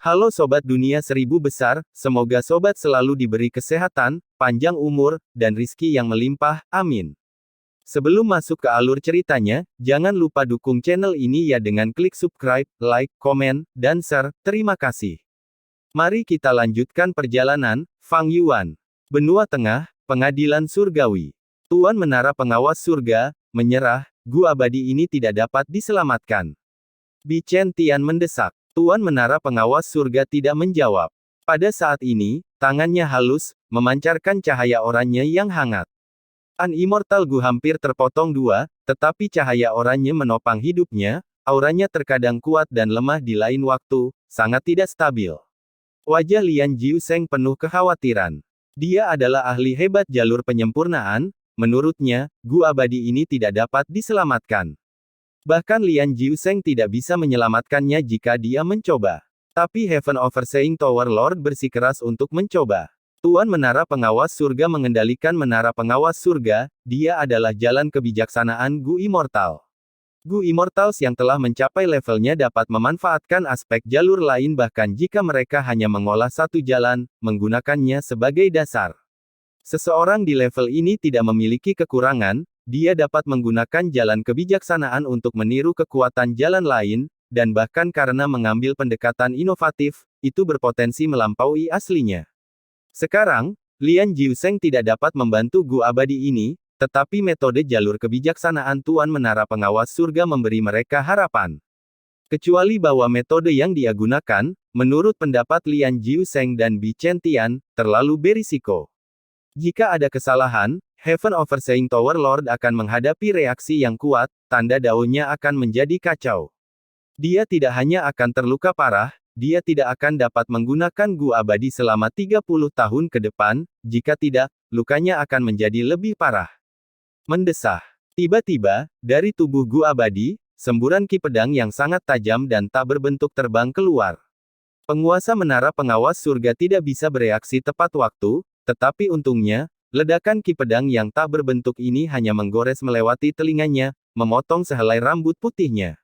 Halo Sobat Dunia Seribu Besar, semoga Sobat selalu diberi kesehatan, panjang umur, dan rizki yang melimpah, amin. Sebelum masuk ke alur ceritanya, jangan lupa dukung channel ini ya dengan klik subscribe, like, komen, dan share, terima kasih. Mari kita lanjutkan perjalanan, Fang Yuan. Benua Tengah, Pengadilan Surgawi. Tuan Menara Pengawas Surga, menyerah, Gu Abadi ini tidak dapat diselamatkan. Bi Chen Tian mendesak. Tuan Menara Pengawas Surga tidak menjawab. Pada saat ini, tangannya halus, memancarkan cahaya oranye yang hangat. An Immortal Gu hampir terpotong dua, tetapi cahaya oranye menopang hidupnya, auranya terkadang kuat dan lemah di lain waktu, sangat tidak stabil. Wajah Lian Jiusheng penuh kekhawatiran. Dia adalah ahli hebat jalur penyempurnaan, menurutnya, Gu Abadi ini tidak dapat diselamatkan. Bahkan Lian Jiusheng tidak bisa menyelamatkannya jika dia mencoba. Tapi Heaven Overseeing Tower Lord bersikeras untuk mencoba. Tuan Menara Pengawas Surga mengendalikan Menara Pengawas Surga, dia adalah jalan kebijaksanaan Gu Immortal. Gu Immortals yang telah mencapai levelnya dapat memanfaatkan aspek jalur lain bahkan jika mereka hanya mengolah satu jalan, menggunakannya sebagai dasar. Seseorang di level ini tidak memiliki kekurangan, dia dapat menggunakan jalan kebijaksanaan untuk meniru kekuatan jalan lain, dan bahkan karena mengambil pendekatan inovatif, itu berpotensi melampaui aslinya. Sekarang, Lian Jiusheng tidak dapat membantu Gu Abadi ini, tetapi metode jalur kebijaksanaan Tuan Menara Pengawas Surga memberi mereka harapan. Kecuali bahwa metode yang dia gunakan, menurut pendapat Lian Jiusheng dan Bi Chen Tian, terlalu berisiko. Jika ada kesalahan, Heaven Overseeing Tower Lord akan menghadapi reaksi yang kuat, tanda daunnya akan menjadi kacau. Dia tidak hanya akan terluka parah, dia tidak akan dapat menggunakan Gu Abadi selama 30 tahun ke depan, jika tidak, lukanya akan menjadi lebih parah. Mendesah. Tiba-tiba, dari tubuh Gu Abadi, semburan ki pedang yang sangat tajam dan tak berbentuk terbang keluar. Penguasa Menara Pengawas Surga tidak bisa bereaksi tepat waktu, tetapi untungnya, ledakan ki pedang yang tak berbentuk ini hanya menggores melewati telinganya, memotong sehelai rambut putihnya.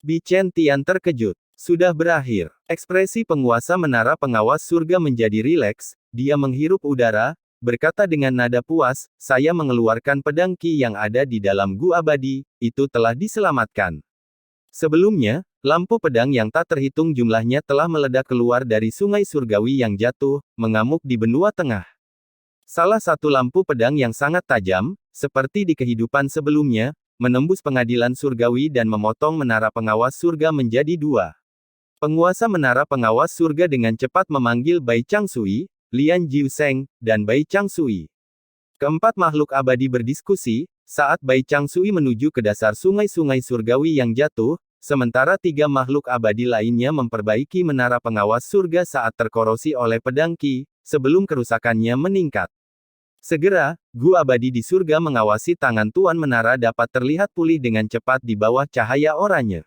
Bi Chen Tian terkejut. Sudah berakhir. Ekspresi penguasa Menara Pengawas Surga menjadi rileks, dia menghirup udara, berkata dengan nada puas, saya mengeluarkan pedang ki yang ada di dalam Gu Abadi, itu telah diselamatkan. Sebelumnya, lampu pedang yang tak terhitung jumlahnya telah meledak keluar dari sungai surgawi yang jatuh, mengamuk di benua tengah. Salah satu lampu pedang yang sangat tajam, seperti di kehidupan sebelumnya, menembus pengadilan surgawi dan memotong Menara Pengawas Surga menjadi dua. Penguasa Menara Pengawas Surga dengan cepat memanggil Bai Changsui, Lian Jiusheng, dan Bai Changsui. Keempat makhluk abadi berdiskusi, saat Bai Changsui menuju ke dasar sungai-sungai surgawi yang jatuh, sementara tiga makhluk abadi lainnya memperbaiki Menara Pengawas Surga saat terkorosi oleh pedang ki, sebelum kerusakannya meningkat. Segera, Gu Abadi di surga mengawasi tangan Tuan Menara dapat terlihat pulih dengan cepat di bawah cahaya oranye.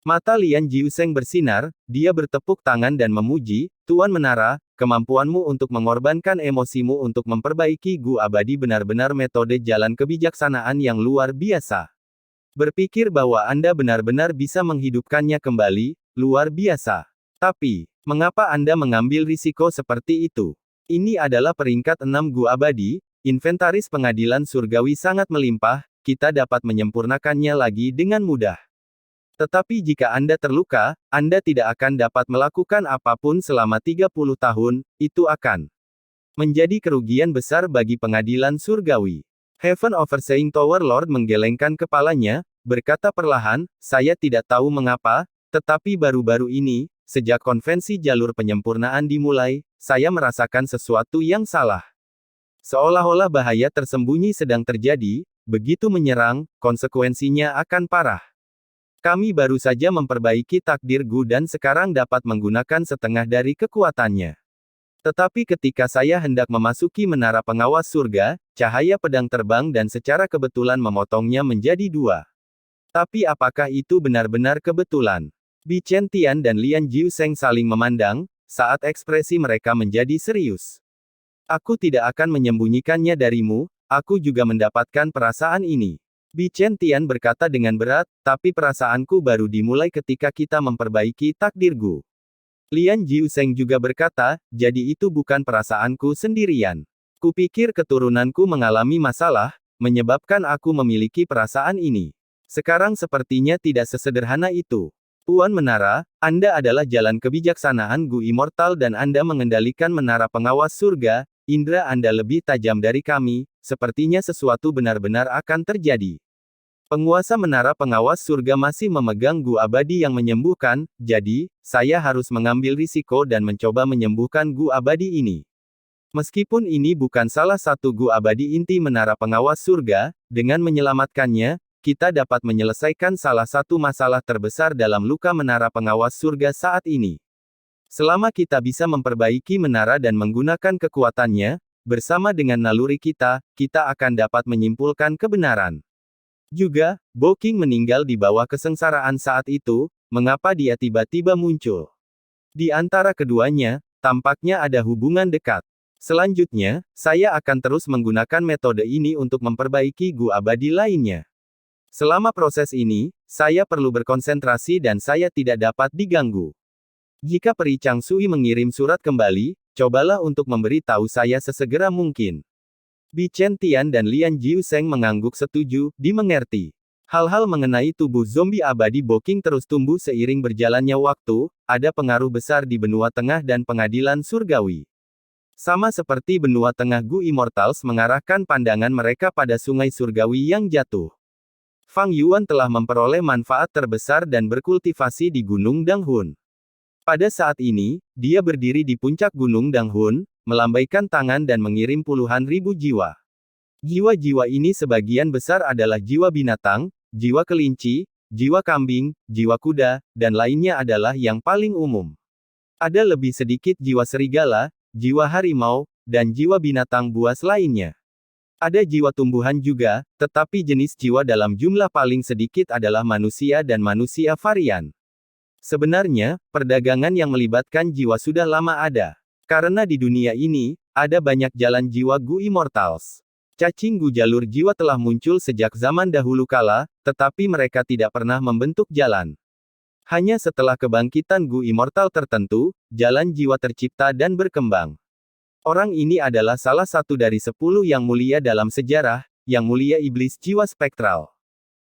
Mata Lian Jiusheng bersinar, dia bertepuk tangan dan memuji, Tuan Menara, kemampuanmu untuk mengorbankan emosimu untuk memperbaiki Gu Abadi benar-benar metode jalan kebijaksanaan yang luar biasa. Berpikir bahwa Anda benar-benar bisa menghidupkannya kembali, luar biasa. Tapi, mengapa Anda mengambil risiko seperti itu? Ini adalah peringkat 6 Gu Abadi, inventaris pengadilan surgawi sangat melimpah, kita dapat menyempurnakannya lagi dengan mudah. Tetapi jika Anda terluka, Anda tidak akan dapat melakukan apapun selama 30 tahun, itu akan menjadi kerugian besar bagi pengadilan surgawi. Heaven Overseeing Tower Lord menggelengkan kepalanya, berkata perlahan, saya tidak tahu mengapa, tetapi baru-baru ini, sejak konvensi jalur penyempurnaan dimulai, saya merasakan sesuatu yang salah. Seolah-olah bahaya tersembunyi sedang terjadi, begitu menyerang, konsekuensinya akan parah. Kami baru saja memperbaiki takdir Gu dan sekarang dapat menggunakan setengah dari kekuatannya. Tetapi ketika saya hendak memasuki Menara Pengawas Surga, cahaya pedang terbang dan secara kebetulan memotongnya menjadi dua. Tapi apakah itu benar-benar kebetulan? Bi Chen Tian dan Lian Jiusheng saling memandang, saat ekspresi mereka menjadi serius. Aku tidak akan menyembunyikannya darimu, aku juga mendapatkan perasaan ini. Bi Chen Tian berkata dengan berat, tapi perasaanku baru dimulai ketika kita memperbaiki takdir Gu. Lian Jiuseng juga berkata, jadi itu bukan perasaanku sendirian. Kupikir keturunanku mengalami masalah, menyebabkan aku memiliki perasaan ini. Sekarang sepertinya tidak sesederhana itu. Tuan Menara, Anda adalah jalan kebijaksanaan Gu Immortal dan Anda mengendalikan menara pengawas surga, indera Anda lebih tajam dari kami, sepertinya sesuatu benar-benar akan terjadi. Penguasa menara pengawas surga masih memegang Gu abadi yang menyembuhkan, jadi, saya harus mengambil risiko dan mencoba menyembuhkan Gu abadi ini. Meskipun ini bukan salah satu Gu abadi inti menara pengawas surga, dengan menyelamatkannya, kita dapat menyelesaikan salah satu masalah terbesar dalam luka menara pengawas surga saat ini. Selama kita bisa memperbaiki menara dan menggunakan kekuatannya, bersama dengan naluri kita, kita akan dapat menyimpulkan kebenaran. Juga, Bo King meninggal di bawah kesengsaraan saat itu, mengapa dia tiba-tiba muncul? Di antara keduanya, tampaknya ada hubungan dekat. Selanjutnya, saya akan terus menggunakan metode ini untuk memperbaiki Gu abadi lainnya. Selama proses ini, saya perlu berkonsentrasi dan saya tidak dapat diganggu. Jika Peri Chang Sui mengirim surat kembali, cobalah untuk memberi tahu saya sesegera mungkin. Bi Chen Tian dan Lian Jiuseng mengangguk setuju, dimengerti. Hal-hal mengenai tubuh zombie abadi Bo King terus tumbuh seiring berjalannya waktu, ada pengaruh besar di benua tengah dan pengadilan surgawi. Sama seperti benua tengah Gu Immortals mengarahkan pandangan mereka pada sungai surgawi yang jatuh. Fang Yuan telah memperoleh manfaat terbesar dan berkultivasi di Gunung Danghun. Pada saat ini, dia berdiri di puncak Gunung Danghun, melambaikan tangan dan mengirim puluhan ribu jiwa. Jiwa-jiwa ini sebagian besar adalah jiwa binatang, jiwa kelinci, jiwa kambing, jiwa kuda, dan lainnya adalah yang paling umum. Ada lebih sedikit jiwa serigala, jiwa harimau, dan jiwa binatang buas lainnya. Ada jiwa tumbuhan juga, tetapi jenis jiwa dalam jumlah paling sedikit adalah manusia dan manusia varian. Sebenarnya, perdagangan yang melibatkan jiwa sudah lama ada. Karena di dunia ini, ada banyak jalan jiwa Gu Immortals. Cacing Gu jalur jiwa telah muncul sejak zaman dahulu kala, tetapi mereka tidak pernah membentuk jalan. Hanya setelah kebangkitan Gu Immortal tertentu, jalan jiwa tercipta dan berkembang. Orang ini adalah salah satu dari 10 yang mulia dalam sejarah, yang mulia iblis jiwa spektral.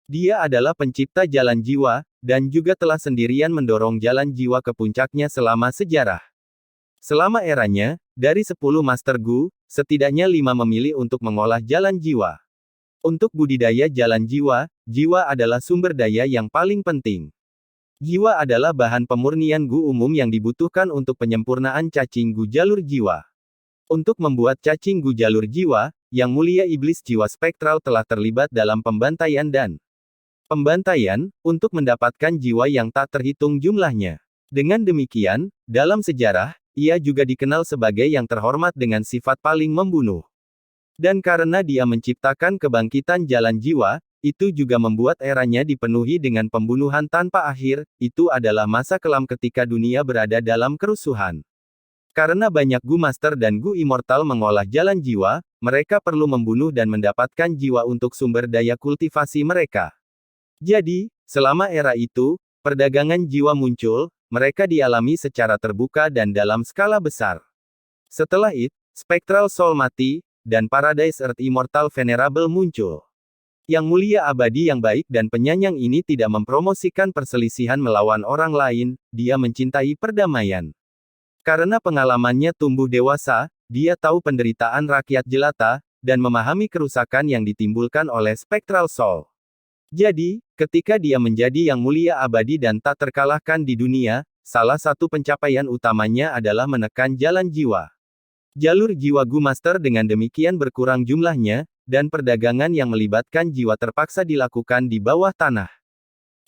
Dia adalah pencipta jalan jiwa, dan juga telah sendirian mendorong jalan jiwa ke puncaknya selama sejarah. Selama eranya, dari 10 Master Gu, setidaknya 5 memilih untuk mengolah jalan jiwa. Untuk budidaya jalan jiwa, jiwa adalah sumber daya yang paling penting. Jiwa adalah bahan pemurnian Gu umum yang dibutuhkan untuk penyempurnaan cacing Gu jalur jiwa. Untuk membuat cacing Gu jalur jiwa, yang mulia iblis jiwa spektral telah terlibat dalam pembantaian dan pembantaian, untuk mendapatkan jiwa yang tak terhitung jumlahnya. Dengan demikian, dalam sejarah, ia juga dikenal sebagai yang terhormat dengan sifat paling membunuh. Dan karena dia menciptakan kebangkitan jalan jiwa, itu juga membuat eranya dipenuhi dengan pembunuhan tanpa akhir, itu adalah masa kelam ketika dunia berada dalam kerusuhan. Karena banyak Gu Master dan Gu Immortal mengolah jalan jiwa, mereka perlu membunuh dan mendapatkan jiwa untuk sumber daya kultivasi mereka. Jadi, selama era itu, perdagangan jiwa muncul, mereka dialami secara terbuka dan dalam skala besar. Setelah itu, Spectral Soul mati, dan Paradise Earth Immortal Venerable muncul. Yang mulia abadi yang baik dan penyayang ini tidak mempromosikan perselisihan melawan orang lain, dia mencintai perdamaian. Karena pengalamannya tumbuh dewasa, dia tahu penderitaan rakyat jelata, dan memahami kerusakan yang ditimbulkan oleh Spectral Soul. Jadi, ketika dia menjadi yang mulia abadi dan tak terkalahkan di dunia, salah satu pencapaian utamanya adalah menekan jalan jiwa. Jalur jiwa Gu Master dengan demikian berkurang jumlahnya, dan perdagangan yang melibatkan jiwa terpaksa dilakukan di bawah tanah.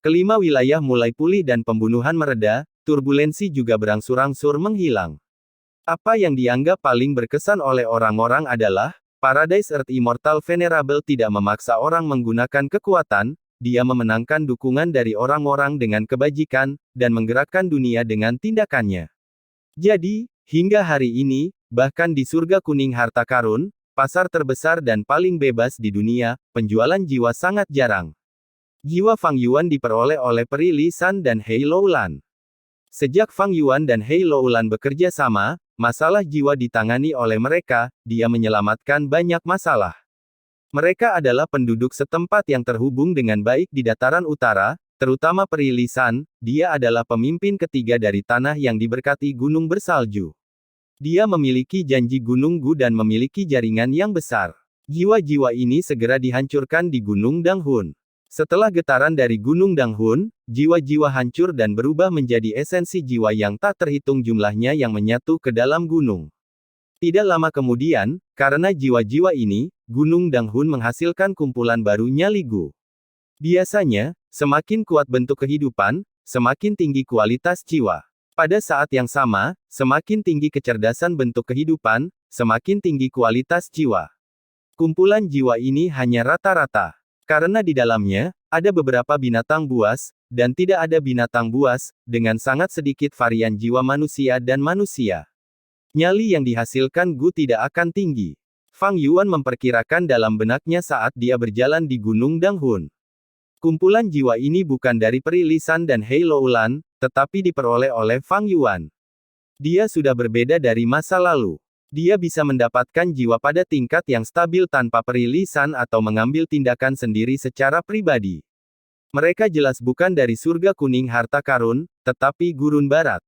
Kelima wilayah mulai pulih dan pembunuhan mereda, turbulensi juga berangsur-angsur menghilang. Apa yang dianggap paling berkesan oleh orang-orang adalah, Paradise Earth Immortal Venerable tidak memaksa orang menggunakan kekuatan, dia memenangkan dukungan dari orang-orang dengan kebajikan, dan menggerakkan dunia dengan tindakannya. Jadi, hingga hari ini, bahkan di surga kuning harta karun, pasar terbesar dan paling bebas di dunia, penjualan jiwa sangat jarang. Jiwa Fang Yuan diperoleh oleh Peri Li San dan Hei Loulan. Sejak Fang Yuan dan Hei Loulan bekerja sama, masalah jiwa ditangani oleh mereka, dia menyelamatkan banyak masalah. Mereka adalah penduduk setempat yang terhubung dengan baik di dataran utara, terutama Peri Lisan. Dia adalah pemimpin ketiga dari tanah yang diberkati gunung bersalju. Dia memiliki janji Gunung Gu dan memiliki jaringan yang besar. Jiwa-jiwa ini segera dihancurkan di Gunung Danghun. Setelah getaran dari Gunung Danghun, jiwa-jiwa hancur dan berubah menjadi esensi jiwa yang tak terhitung jumlahnya yang menyatu ke dalam gunung. Tidak lama kemudian, karena jiwa-jiwa ini, Gunung Danghun menghasilkan kumpulan baru nyali Gu. Biasanya, semakin kuat bentuk kehidupan, semakin tinggi kualitas jiwa. Pada saat yang sama, semakin tinggi kecerdasan bentuk kehidupan, semakin tinggi kualitas jiwa. Kumpulan jiwa ini hanya rata-rata. Karena di dalamnya, ada beberapa binatang buas, dan tidak ada binatang buas, dengan sangat sedikit varian jiwa manusia dan manusia. Nyali yang dihasilkan Gu tidak akan tinggi. Fang Yuan memperkirakan dalam benaknya saat dia berjalan di Gunung Danghun. Kumpulan jiwa ini bukan dari Peri Lisan dan Hei Loulan, tetapi diperoleh oleh Fang Yuan. Dia sudah berbeda dari masa lalu. Dia bisa mendapatkan jiwa pada tingkat yang stabil tanpa Peri Lisan atau mengambil tindakan sendiri secara pribadi. Mereka jelas bukan dari surga kuning harta karun, tetapi Gurun Barat.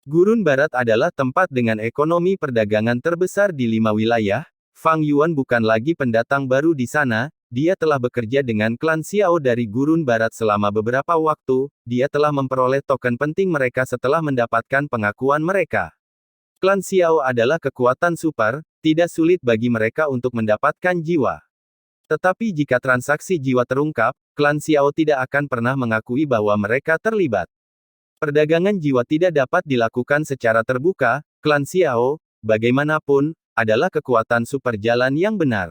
Gurun Barat adalah tempat dengan ekonomi perdagangan terbesar di 5 wilayah. Fang Yuan bukan lagi pendatang baru di sana, dia telah bekerja dengan klan Xiao dari Gurun Barat selama beberapa waktu, dia telah memperoleh token penting mereka setelah mendapatkan pengakuan mereka. Klan Xiao adalah kekuatan super, tidak sulit bagi mereka untuk mendapatkan jiwa. Tetapi jika transaksi jiwa terungkap, klan Xiao tidak akan pernah mengakui bahwa mereka terlibat. Perdagangan jiwa tidak dapat dilakukan secara terbuka, klan Xiao, bagaimanapun, adalah kekuatan super jalan yang benar.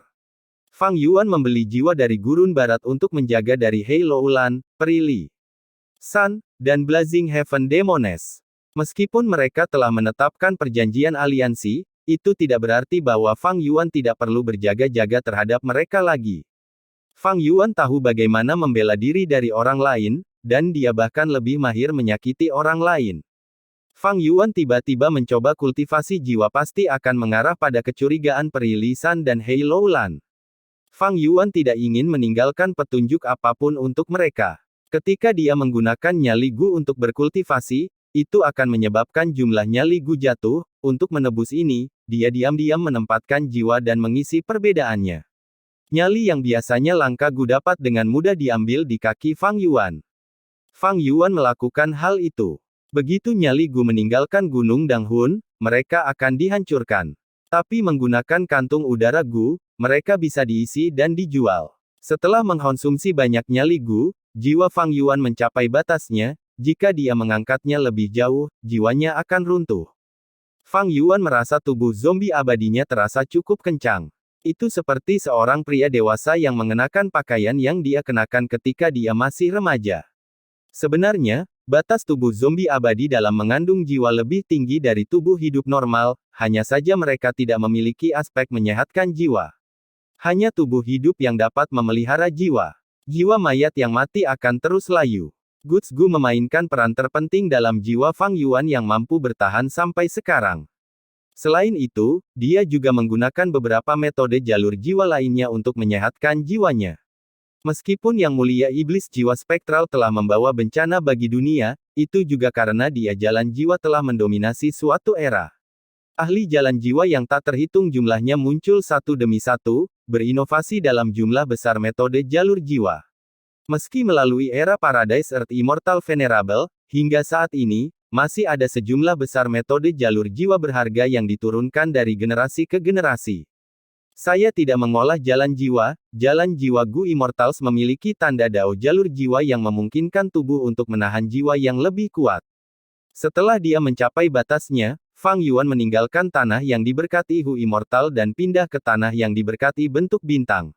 Fang Yuan membeli jiwa dari Gurun Barat untuk menjaga dari Hei Loulan, Peri Lisan, dan Blazing Heaven Demones. Meskipun mereka telah menetapkan perjanjian aliansi, itu tidak berarti bahwa Fang Yuan tidak perlu berjaga-jaga terhadap mereka lagi. Fang Yuan tahu bagaimana membela diri dari orang lain, dan dia bahkan lebih mahir menyakiti orang lain. Fang Yuan tiba-tiba mencoba kultivasi jiwa pasti akan mengarah pada kecurigaan Peri Lisan dan Hei Loulan. Fang Yuan tidak ingin meninggalkan petunjuk apapun untuk mereka. Ketika dia menggunakan nyali Gu untuk berkultivasi, itu akan menyebabkan jumlah nyali Gu jatuh. Untuk menebus ini, dia diam-diam menempatkan jiwa dan mengisi perbedaannya. Nyali yang biasanya langka Gu dapat dengan mudah diambil di kaki Fang Yuan. Fang Yuan melakukan hal itu. Begitu nyali Gu meninggalkan Gunung Danghun, mereka akan dihancurkan. Tapi menggunakan kantung udara Gu, mereka bisa diisi dan dijual. Setelah mengkonsumsi banyak nyali Gu, jiwa Fang Yuan mencapai batasnya. Jika dia mengangkatnya lebih jauh, jiwanya akan runtuh. Fang Yuan merasa tubuh zombie abadinya terasa cukup kencang. Itu seperti seorang pria dewasa yang mengenakan pakaian yang dia kenakan ketika dia masih remaja. Sebenarnya, batas tubuh zombie abadi dalam mengandung jiwa lebih tinggi dari tubuh hidup normal, hanya saja mereka tidak memiliki aspek menyehatkan jiwa. Hanya tubuh hidup yang dapat memelihara jiwa. Jiwa mayat yang mati akan terus layu. Guts Gu memainkan peran terpenting dalam jiwa Fang Yuan yang mampu bertahan sampai sekarang. Selain itu, dia juga menggunakan beberapa metode jalur jiwa lainnya untuk menyehatkan jiwanya. Meskipun Yang Mulia Iblis Jiwa Spektral telah membawa bencana bagi dunia, itu juga karena dia jalan jiwa telah mendominasi suatu era. Ahli jalan jiwa yang tak terhitung jumlahnya muncul satu demi satu, berinovasi dalam jumlah besar metode jalur jiwa. Meski melalui era Paradise Earth Immortal Venerable, hingga saat ini, masih ada sejumlah besar metode jalur jiwa berharga yang diturunkan dari generasi ke generasi. Saya tidak mengolah jalan jiwa Gu Immortals memiliki tanda dao jalur jiwa yang memungkinkan tubuh untuk menahan jiwa yang lebih kuat. Setelah dia mencapai batasnya, Fang Yuan meninggalkan tanah yang diberkati Hu Immortal dan pindah ke tanah yang diberkati bentuk bintang.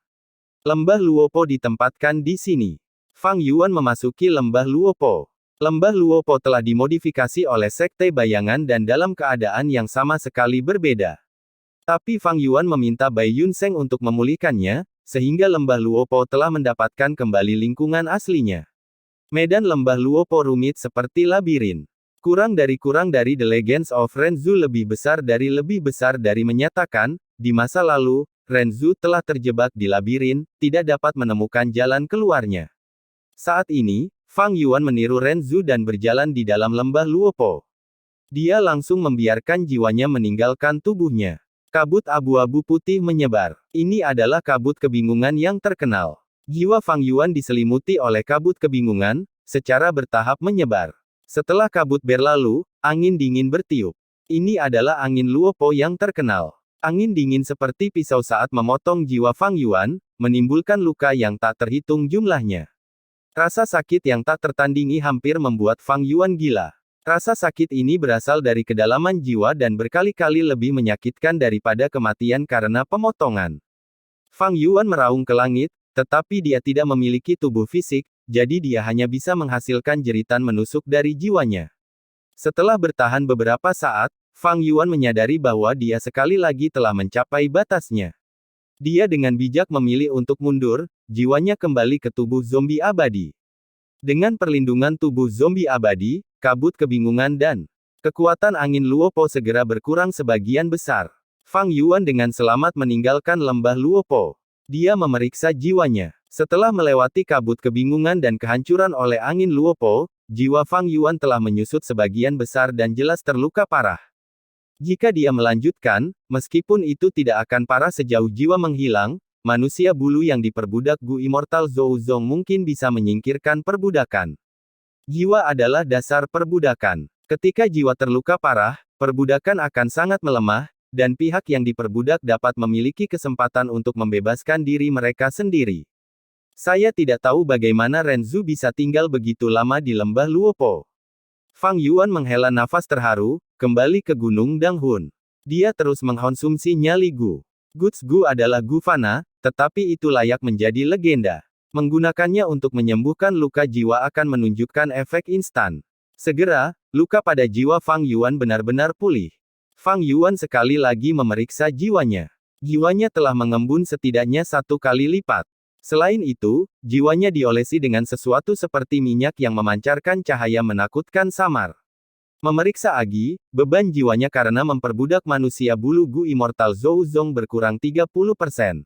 Lembah Luopo ditempatkan di sini. Fang Yuan memasuki Lembah Luopo. Lembah Luopo telah dimodifikasi oleh Sekte Bayangan dan dalam keadaan yang sama sekali berbeda. Tapi Fang Yuan meminta Bai Yunseng untuk memulihkannya, sehingga Lembah Luopo telah mendapatkan kembali lingkungan aslinya. Medan Lembah Luopo rumit seperti labirin. Kurang dari The Legends of Renzu lebih besar dari menyatakan, di masa lalu, Renzu telah terjebak di labirin, tidak dapat menemukan jalan keluarnya. Saat ini, Fang Yuan meniru Renzu dan berjalan di dalam lembah Luopo. Dia langsung membiarkan jiwanya meninggalkan tubuhnya. Kabut abu-abu putih menyebar. Ini adalah kabut kebingungan yang terkenal. Jiwa Fang Yuan diselimuti oleh kabut kebingungan, secara bertahap menyebar. Setelah kabut berlalu, angin dingin bertiup. Ini adalah angin Luopo yang terkenal. Angin dingin seperti pisau saat memotong jiwa Fang Yuan, menimbulkan luka yang tak terhitung jumlahnya. Rasa sakit yang tak tertandingi hampir membuat Fang Yuan gila. Rasa sakit ini berasal dari kedalaman jiwa dan berkali-kali lebih menyakitkan daripada kematian karena pemotongan. Fang Yuan meraung ke langit, tetapi dia tidak memiliki tubuh fisik, jadi dia hanya bisa menghasilkan jeritan menusuk dari jiwanya. Setelah bertahan beberapa saat, Fang Yuan menyadari bahwa dia sekali lagi telah mencapai batasnya. Dia dengan bijak memilih untuk mundur, jiwanya kembali ke tubuh zombie abadi. Dengan perlindungan tubuh zombie abadi, kabut kebingungan dan kekuatan angin Luopo segera berkurang sebagian besar. Fang Yuan dengan selamat meninggalkan lembah Luopo. Dia memeriksa jiwanya. Setelah melewati kabut kebingungan dan kehancuran oleh angin Luopo, jiwa Fang Yuan telah menyusut sebagian besar dan jelas terluka parah. Jika dia melanjutkan, meskipun itu tidak akan parah sejauh jiwa menghilang, manusia bulu yang diperbudak Gu Immortal Zhou Zong mungkin bisa menyingkirkan perbudakan. Jiwa adalah dasar perbudakan. Ketika jiwa terluka parah, perbudakan akan sangat melemah, dan pihak yang diperbudak dapat memiliki kesempatan untuk membebaskan diri mereka sendiri. Saya tidak tahu bagaimana Renzu bisa tinggal begitu lama di lembah Luopo. Fang Yuan menghela nafas terharu, kembali ke Gunung Danghun. Dia terus mengkonsumsi nyali Gu. Guts Gu adalah Gu fana, tetapi itu layak menjadi legenda. Menggunakannya untuk menyembuhkan luka jiwa akan menunjukkan efek instan. Segera, luka pada jiwa Fang Yuan benar-benar pulih. Fang Yuan sekali lagi memeriksa jiwanya. Jiwanya telah mengembun setidaknya 1 kali lipat. Selain itu, jiwanya diolesi dengan sesuatu seperti minyak yang memancarkan cahaya menakutkan samar. Memeriksa Agi, beban jiwanya karena memperbudak manusia bulu Gu Immortal Zhou Zong berkurang 30%.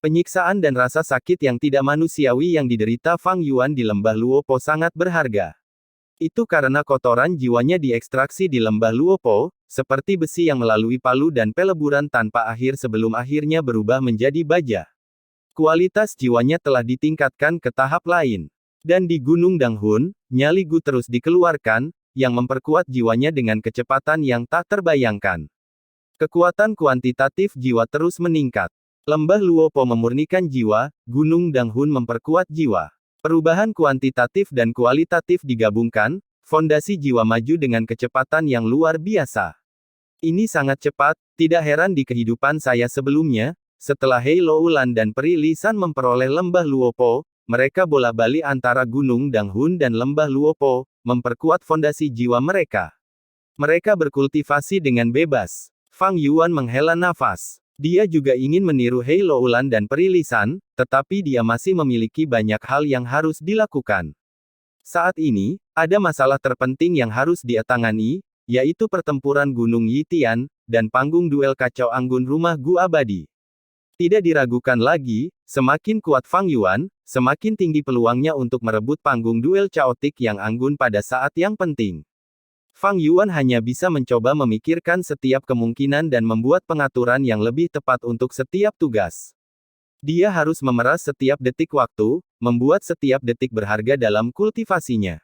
Penyiksaan dan rasa sakit yang tidak manusiawi yang diderita Fang Yuan di lembah Luopo sangat berharga. Itu karena kotoran jiwanya diekstraksi di lembah Luopo, seperti besi yang melalui palu dan peleburan tanpa akhir sebelum akhirnya berubah menjadi baja. Kualitas jiwanya telah ditingkatkan ke tahap lain. Dan di Gunung Danghun, nyali Gu terus dikeluarkan, yang memperkuat jiwanya dengan kecepatan yang tak terbayangkan. Kekuatan kuantitatif jiwa terus meningkat. Lembah Luopo memurnikan jiwa, Gunung Danghun memperkuat jiwa. Perubahan kuantitatif dan kualitatif digabungkan, fondasi jiwa maju dengan kecepatan yang luar biasa. Ini sangat cepat, tidak heran di kehidupan saya sebelumnya. Setelah Hei Loulan dan Pri Lisan memperoleh lembah Luopo, mereka bolak-balik antara Gunung Danghun dan lembah Luopo, memperkuat fondasi jiwa mereka. Mereka berkultivasi dengan bebas. Fang Yuan menghela nafas. Dia juga ingin meniru Hei Loulan dan Pri Lisan, tetapi dia masih memiliki banyak hal yang harus dilakukan. Saat ini, ada masalah terpenting yang harus dia tangani, yaitu pertempuran Gunung Yitian, dan panggung duel kacau anggun rumah Gu abadi. Tidak diragukan lagi, semakin kuat Fang Yuan, semakin tinggi peluangnya untuk merebut panggung duel caotik yang anggun pada saat yang penting. Fang Yuan hanya bisa mencoba memikirkan setiap kemungkinan dan membuat pengaturan yang lebih tepat untuk setiap tugas. Dia harus memeras setiap detik waktu, membuat setiap detik berharga dalam kultivasinya.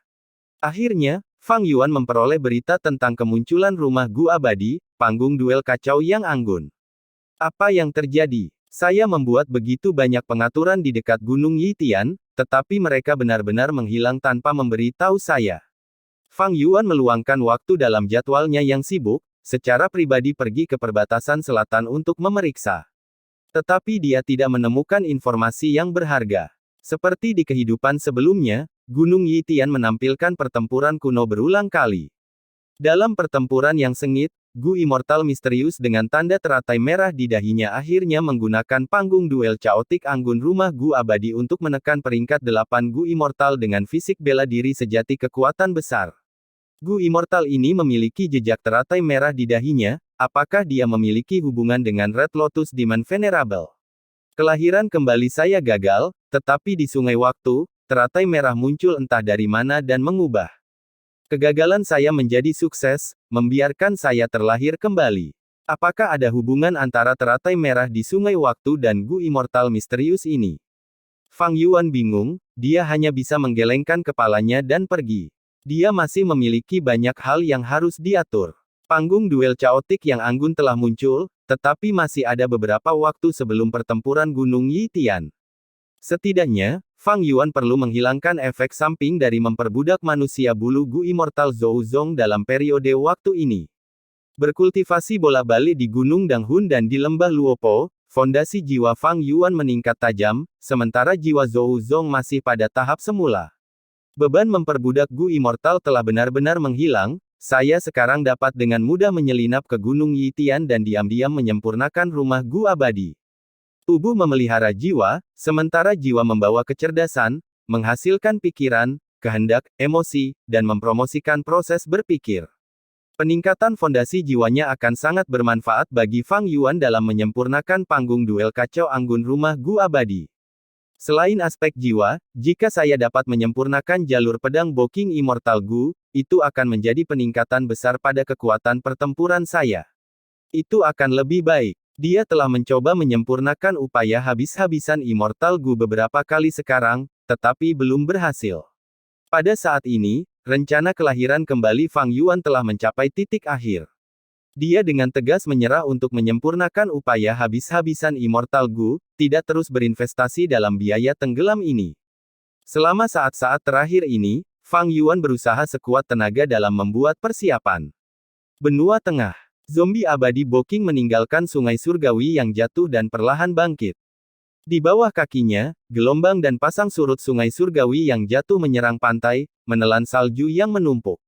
Akhirnya, Fang Yuan memperoleh berita tentang kemunculan rumah Gu abadi, panggung duel kacau yang anggun. Apa yang terjadi? Saya membuat begitu banyak pengaturan di dekat Gunung Yitian, tetapi mereka benar-benar menghilang tanpa memberi tahu saya. Fang Yuan meluangkan waktu dalam jadwalnya yang sibuk, secara pribadi pergi ke perbatasan selatan untuk memeriksa. Tetapi dia tidak menemukan informasi yang berharga. Seperti di kehidupan sebelumnya, Gunung Yitian menampilkan pertempuran kuno berulang kali. Dalam pertempuran yang sengit, Gu Immortal misterius dengan tanda teratai merah di dahinya akhirnya menggunakan panggung duel caotik anggun rumah Gu abadi untuk menekan peringkat 8 Gu Immortal dengan fisik bela diri sejati kekuatan besar. Gu Immortal ini memiliki jejak teratai merah di dahinya, apakah dia memiliki hubungan dengan Red Lotus Demon Venerable? Kelahiran kembali saya gagal, tetapi di sungai waktu, teratai merah muncul entah dari mana dan mengubah. Kegagalan saya menjadi sukses, membiarkan saya terlahir kembali. Apakah ada hubungan antara teratai merah di sungai waktu dan Gu Immortal misterius ini? Fang Yuan bingung, dia hanya bisa menggelengkan kepalanya dan pergi. Dia masih memiliki banyak hal yang harus diatur. Panggung duel caotik yang anggun telah muncul, tetapi masih ada beberapa waktu sebelum pertempuran Gunung Yitian. Setidaknya, Fang Yuan perlu menghilangkan efek samping dari memperbudak manusia bulu Gu Immortal Zhou Zong dalam periode waktu ini. Berkultivasi bola-balik di Gunung Danghun dan di Lembah Luopo, fondasi jiwa Fang Yuan meningkat tajam, sementara jiwa Zhou Zong masih pada tahap semula. Beban memperbudak Gu Immortal telah benar-benar menghilang, saya sekarang dapat dengan mudah menyelinap ke Gunung Yitian dan diam-diam menyempurnakan rumah Gu abadi. Tubuh memelihara jiwa, sementara jiwa membawa kecerdasan, menghasilkan pikiran, kehendak, emosi, dan mempromosikan proses berpikir. Peningkatan fondasi jiwanya akan sangat bermanfaat bagi Fang Yuan dalam menyempurnakan panggung duel kacau anggun rumah Gu abadi. Selain aspek jiwa, jika saya dapat menyempurnakan jalur pedang Boking Immortal Gu, itu akan menjadi peningkatan besar pada kekuatan pertempuran saya. Itu akan lebih baik. Dia telah mencoba menyempurnakan upaya habis-habisan Immortal Gu beberapa kali sekarang, tetapi belum berhasil. Pada saat ini, rencana kelahiran kembali Fang Yuan telah mencapai titik akhir. Dia dengan tegas menyerah untuk menyempurnakan upaya habis-habisan Immortal Gu, tidak terus berinvestasi dalam biaya tenggelam ini. Selama saat-saat terakhir ini, Fang Yuan berusaha sekuat tenaga dalam membuat persiapan. Benua Tengah. Zombie abadi Boking meninggalkan sungai surgawi yang jatuh dan perlahan bangkit. Di bawah kakinya, gelombang dan pasang surut sungai surgawi yang jatuh menyerang pantai, menelan salju yang menumpuk.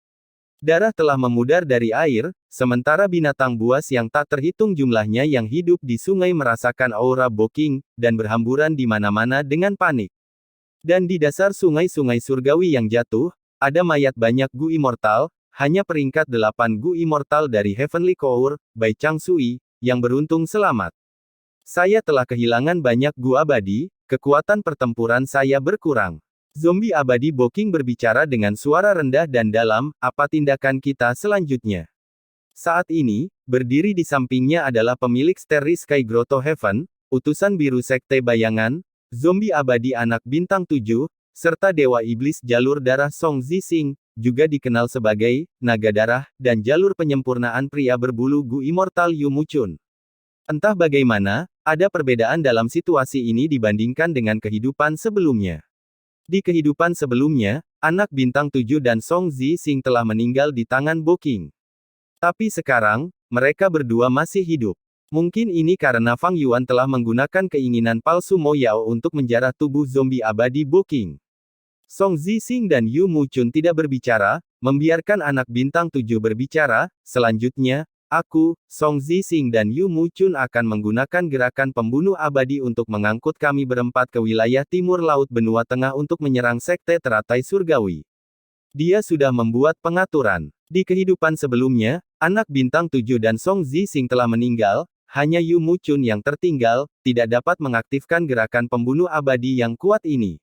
Darah telah memudar dari air, sementara binatang buas yang tak terhitung jumlahnya yang hidup di sungai merasakan aura Boking, dan berhamburan di mana-mana dengan panik. Dan di dasar sungai-sungai surgawi yang jatuh, ada mayat banyak Gu Immortal, hanya peringkat 8 Gu Immortal dari Heavenly Cour, Bai Chang Sui, yang beruntung selamat. Saya telah kehilangan banyak Gu abadi, kekuatan pertempuran saya berkurang. Zombie abadi Boking berbicara dengan suara rendah dan dalam, apa tindakan kita selanjutnya? Saat ini, berdiri di sampingnya adalah pemilik Starry Sky Grotto Heaven, utusan biru sekte bayangan, zombie abadi anak bintang 7, serta dewa iblis jalur darah Song Zixing, juga dikenal sebagai naga darah, dan jalur penyempurnaan pria berbulu Gu Immortal Yu Muchun. Entah bagaimana, ada perbedaan dalam situasi ini dibandingkan dengan kehidupan sebelumnya. Di kehidupan sebelumnya, anak bintang 7 dan Song Zixing telah meninggal di tangan Boking. Tapi sekarang, mereka berdua masih hidup. Mungkin ini karena Fang Yuan telah menggunakan keinginan palsu Mo Yao untuk menjarah tubuh zombie abadi Boking. Song Zixing dan Yu Muchun tidak berbicara, membiarkan anak bintang 7 berbicara. Selanjutnya, aku, Song Zixing dan Yu Muchun akan menggunakan gerakan pembunuh abadi untuk mengangkut kami berempat ke wilayah timur laut benua tengah untuk menyerang sekte teratai surgawi. Dia sudah membuat pengaturan. Di kehidupan sebelumnya, anak bintang 7 dan Song Zixing telah meninggal, hanya Yu Muchun yang tertinggal, tidak dapat mengaktifkan gerakan pembunuh abadi yang kuat ini.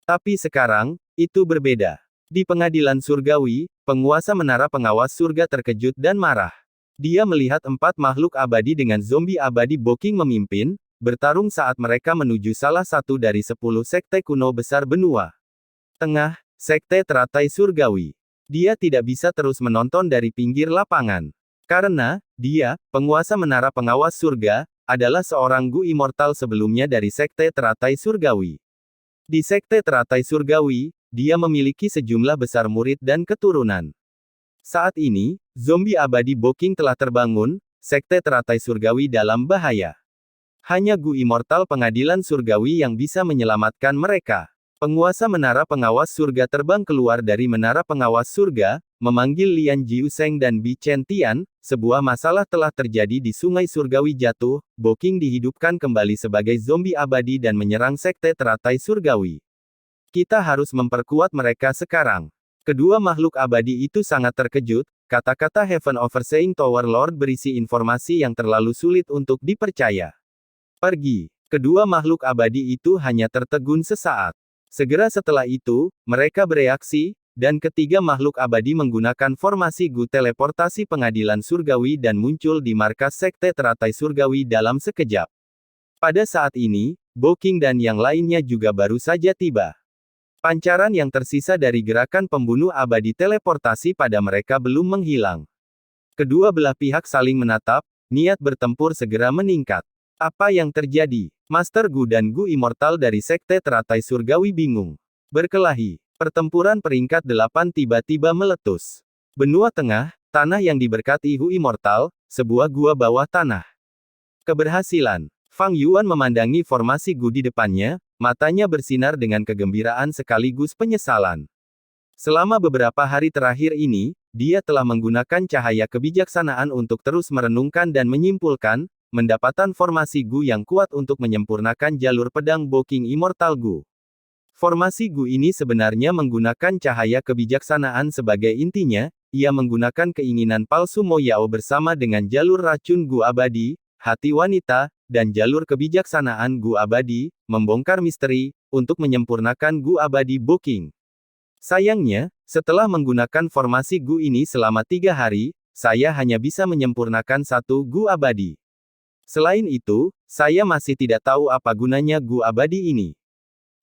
Tapi sekarang, itu berbeda. Di pengadilan surgawi, penguasa menara pengawas surga terkejut dan marah. Dia melihat 4 makhluk abadi dengan zombie abadi Boking memimpin, bertarung saat mereka menuju salah satu dari 10 sekte kuno besar benua tengah, sekte teratai surgawi. Dia tidak bisa terus menonton dari pinggir lapangan. Karena, dia, penguasa menara pengawas surga, adalah seorang Gu Immortal sebelumnya dari sekte teratai surgawi. Di sekte teratai surgawi, dia memiliki sejumlah besar murid dan keturunan. Saat ini, zombie abadi Boking telah terbangun, sekte teratai surgawi dalam bahaya. Hanya Gu Immortal pengadilan surgawi yang bisa menyelamatkan mereka. Penguasa menara pengawas surga terbang keluar dari menara pengawas surga, memanggil Lian Jiuseng dan Bi Chen Tian. Sebuah masalah telah terjadi di sungai surgawi jatuh, Boking dihidupkan kembali sebagai zombie abadi dan menyerang sekte teratai surgawi. Kita harus memperkuat mereka sekarang. Kedua makhluk abadi itu sangat terkejut, kata-kata Heaven Overseeing Tower Lord berisi informasi yang terlalu sulit untuk dipercaya. Pergi. Kedua makhluk abadi itu hanya tertegun sesaat. Segera setelah itu, mereka bereaksi, dan ketiga makhluk abadi menggunakan formasi Gu teleportasi pengadilan surgawi dan muncul di markas sekte teratai surgawi dalam sekejap. Pada saat ini, Boking dan yang lainnya juga baru saja tiba. Pancaran yang tersisa dari gerakan pembunuh abadi teleportasi pada mereka belum menghilang. Kedua belah pihak saling menatap, niat bertempur segera meningkat. Apa yang terjadi? Master Gu dan Gu Immortal dari sekte teratai surgawi bingung. Berkelahi. Pertempuran peringkat 8 tiba-tiba meletus. Benua tengah, tanah yang diberkati Gu Immortal, sebuah gua bawah tanah. Keberhasilan. Fang Yuan memandangi formasi Gu di depannya, matanya bersinar dengan kegembiraan sekaligus penyesalan. Selama beberapa hari terakhir ini, dia telah menggunakan cahaya kebijaksanaan untuk terus merenungkan dan menyimpulkan, mendapatkan formasi Gu yang kuat untuk menyempurnakan jalur pedang Boking Immortal Gu. Formasi Gu ini sebenarnya menggunakan cahaya kebijaksanaan sebagai intinya, ia menggunakan keinginan palsu Mo Yao bersama dengan jalur racun Gu abadi, hati wanita, dan jalur kebijaksanaan Gu abadi, membongkar misteri, untuk menyempurnakan Gu abadi Boking. Sayangnya, setelah menggunakan formasi Gu ini selama 3 hari, saya hanya bisa menyempurnakan satu Gu abadi. Selain itu, saya masih tidak tahu apa gunanya Gu abadi ini.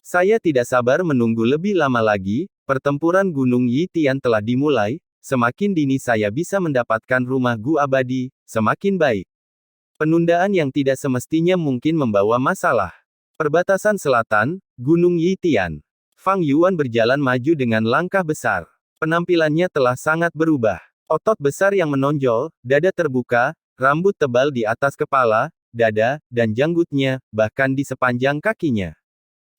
Saya tidak sabar menunggu lebih lama lagi, pertempuran Gunung Yitian telah dimulai, semakin dini saya bisa mendapatkan rumah Gu abadi, semakin baik. Penundaan yang tidak semestinya mungkin membawa masalah. Perbatasan selatan, Gunung Yitian. Fang Yuan berjalan maju dengan langkah besar. Penampilannya telah sangat berubah. Otot besar yang menonjol, dada terbuka, rambut tebal di atas kepala, dada, dan janggutnya, bahkan di sepanjang kakinya.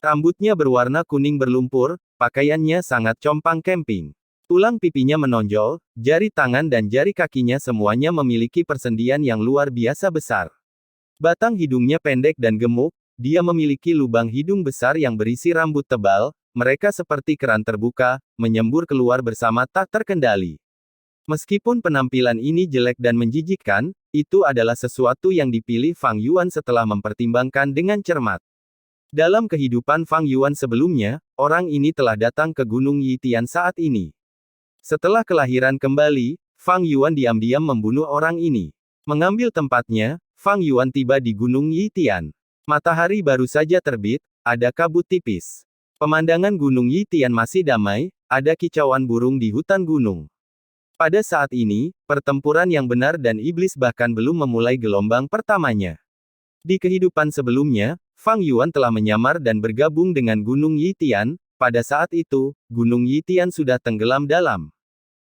Rambutnya berwarna kuning berlumpur, pakaiannya sangat compang camping. Tulang pipinya menonjol, jari tangan dan jari kakinya semuanya memiliki persendian yang luar biasa besar. Batang hidungnya pendek dan gemuk, dia memiliki lubang hidung besar yang berisi rambut tebal, mereka seperti keran terbuka, menyembur keluar bersama tak terkendali. Meskipun penampilan ini jelek dan menjijikkan, itu adalah sesuatu yang dipilih Fang Yuan setelah mempertimbangkan dengan cermat. Dalam kehidupan Fang Yuan sebelumnya, orang ini telah datang ke Gunung Yitian saat ini. Setelah kelahiran kembali, Fang Yuan diam-diam membunuh orang ini. Mengambil tempatnya, Fang Yuan tiba di Gunung Yitian. Matahari baru saja terbit, ada kabut tipis. Pemandangan Gunung Yitian masih damai, ada kicauan burung di hutan gunung. Pada saat ini, pertempuran yang benar dan iblis bahkan belum memulai gelombang pertamanya. Di kehidupan sebelumnya, Fang Yuan telah menyamar dan bergabung dengan Gunung Yitian, pada saat itu, Gunung Yitian sudah tenggelam dalam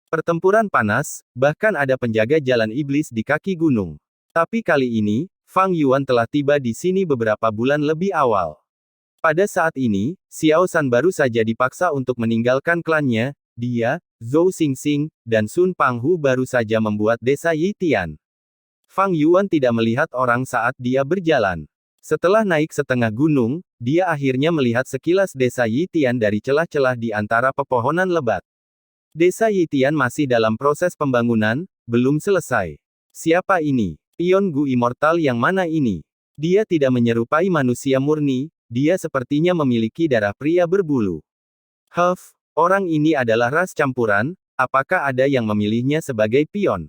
pertempuran panas, bahkan ada penjaga jalan iblis di kaki gunung. Tapi kali ini, Fang Yuan telah tiba di sini beberapa bulan lebih awal. Pada saat ini, Xiao San baru saja dipaksa untuk meninggalkan klannya, dia, Zhou Xingxing, dan Sun Panghu baru saja membuat desa Yitian. Fang Yuan tidak melihat orang saat dia berjalan. Setelah naik setengah gunung, dia akhirnya melihat sekilas desa Yitian dari celah-celah di antara pepohonan lebat. Desa Yitian masih dalam proses pembangunan, belum selesai. Siapa ini? Pion Gu Immortal yang mana ini? Dia tidak menyerupai manusia murni, dia sepertinya memiliki darah pria berbulu. Orang ini adalah ras campuran, apakah ada yang memilihnya sebagai pion?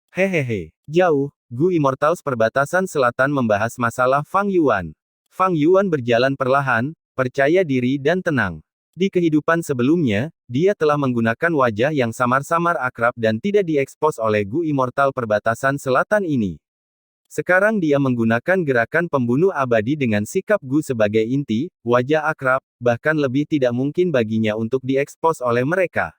Hehehe, jauh. Gu Immortals perbatasan selatan membahas masalah Fang Yuan. Fang Yuan berjalan perlahan, percaya diri dan tenang. Di kehidupan sebelumnya, dia telah menggunakan wajah yang samar-samar akrab dan tidak diekspos oleh Gu Immortal perbatasan selatan ini. Sekarang dia menggunakan gerakan pembunuh abadi dengan sikap Gu sebagai inti, wajah akrab, bahkan lebih tidak mungkin baginya untuk diekspos oleh mereka.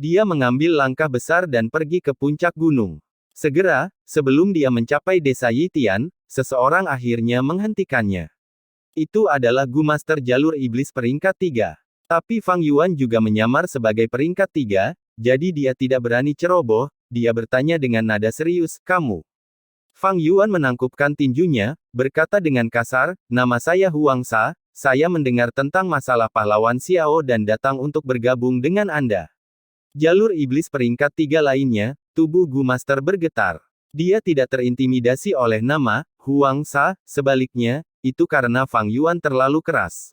Dia mengambil langkah besar dan pergi ke puncak gunung. Segera, sebelum dia mencapai desa Yitian, seseorang akhirnya menghentikannya. Itu adalah Gu Master Jalur Iblis peringkat 3. Tapi Fang Yuan juga menyamar sebagai peringkat 3, jadi dia tidak berani ceroboh, dia bertanya dengan nada serius, kamu? Fang Yuan menangkupkan tinjunya, berkata dengan kasar, nama saya Huang Sa, saya mendengar tentang masalah pahlawan Xiao dan datang untuk bergabung dengan Anda. Jalur iblis peringkat 3 lainnya, tubuh Gu Master bergetar. Dia tidak terintimidasi oleh nama Huang Sa, sebaliknya, itu karena Fang Yuan terlalu keras.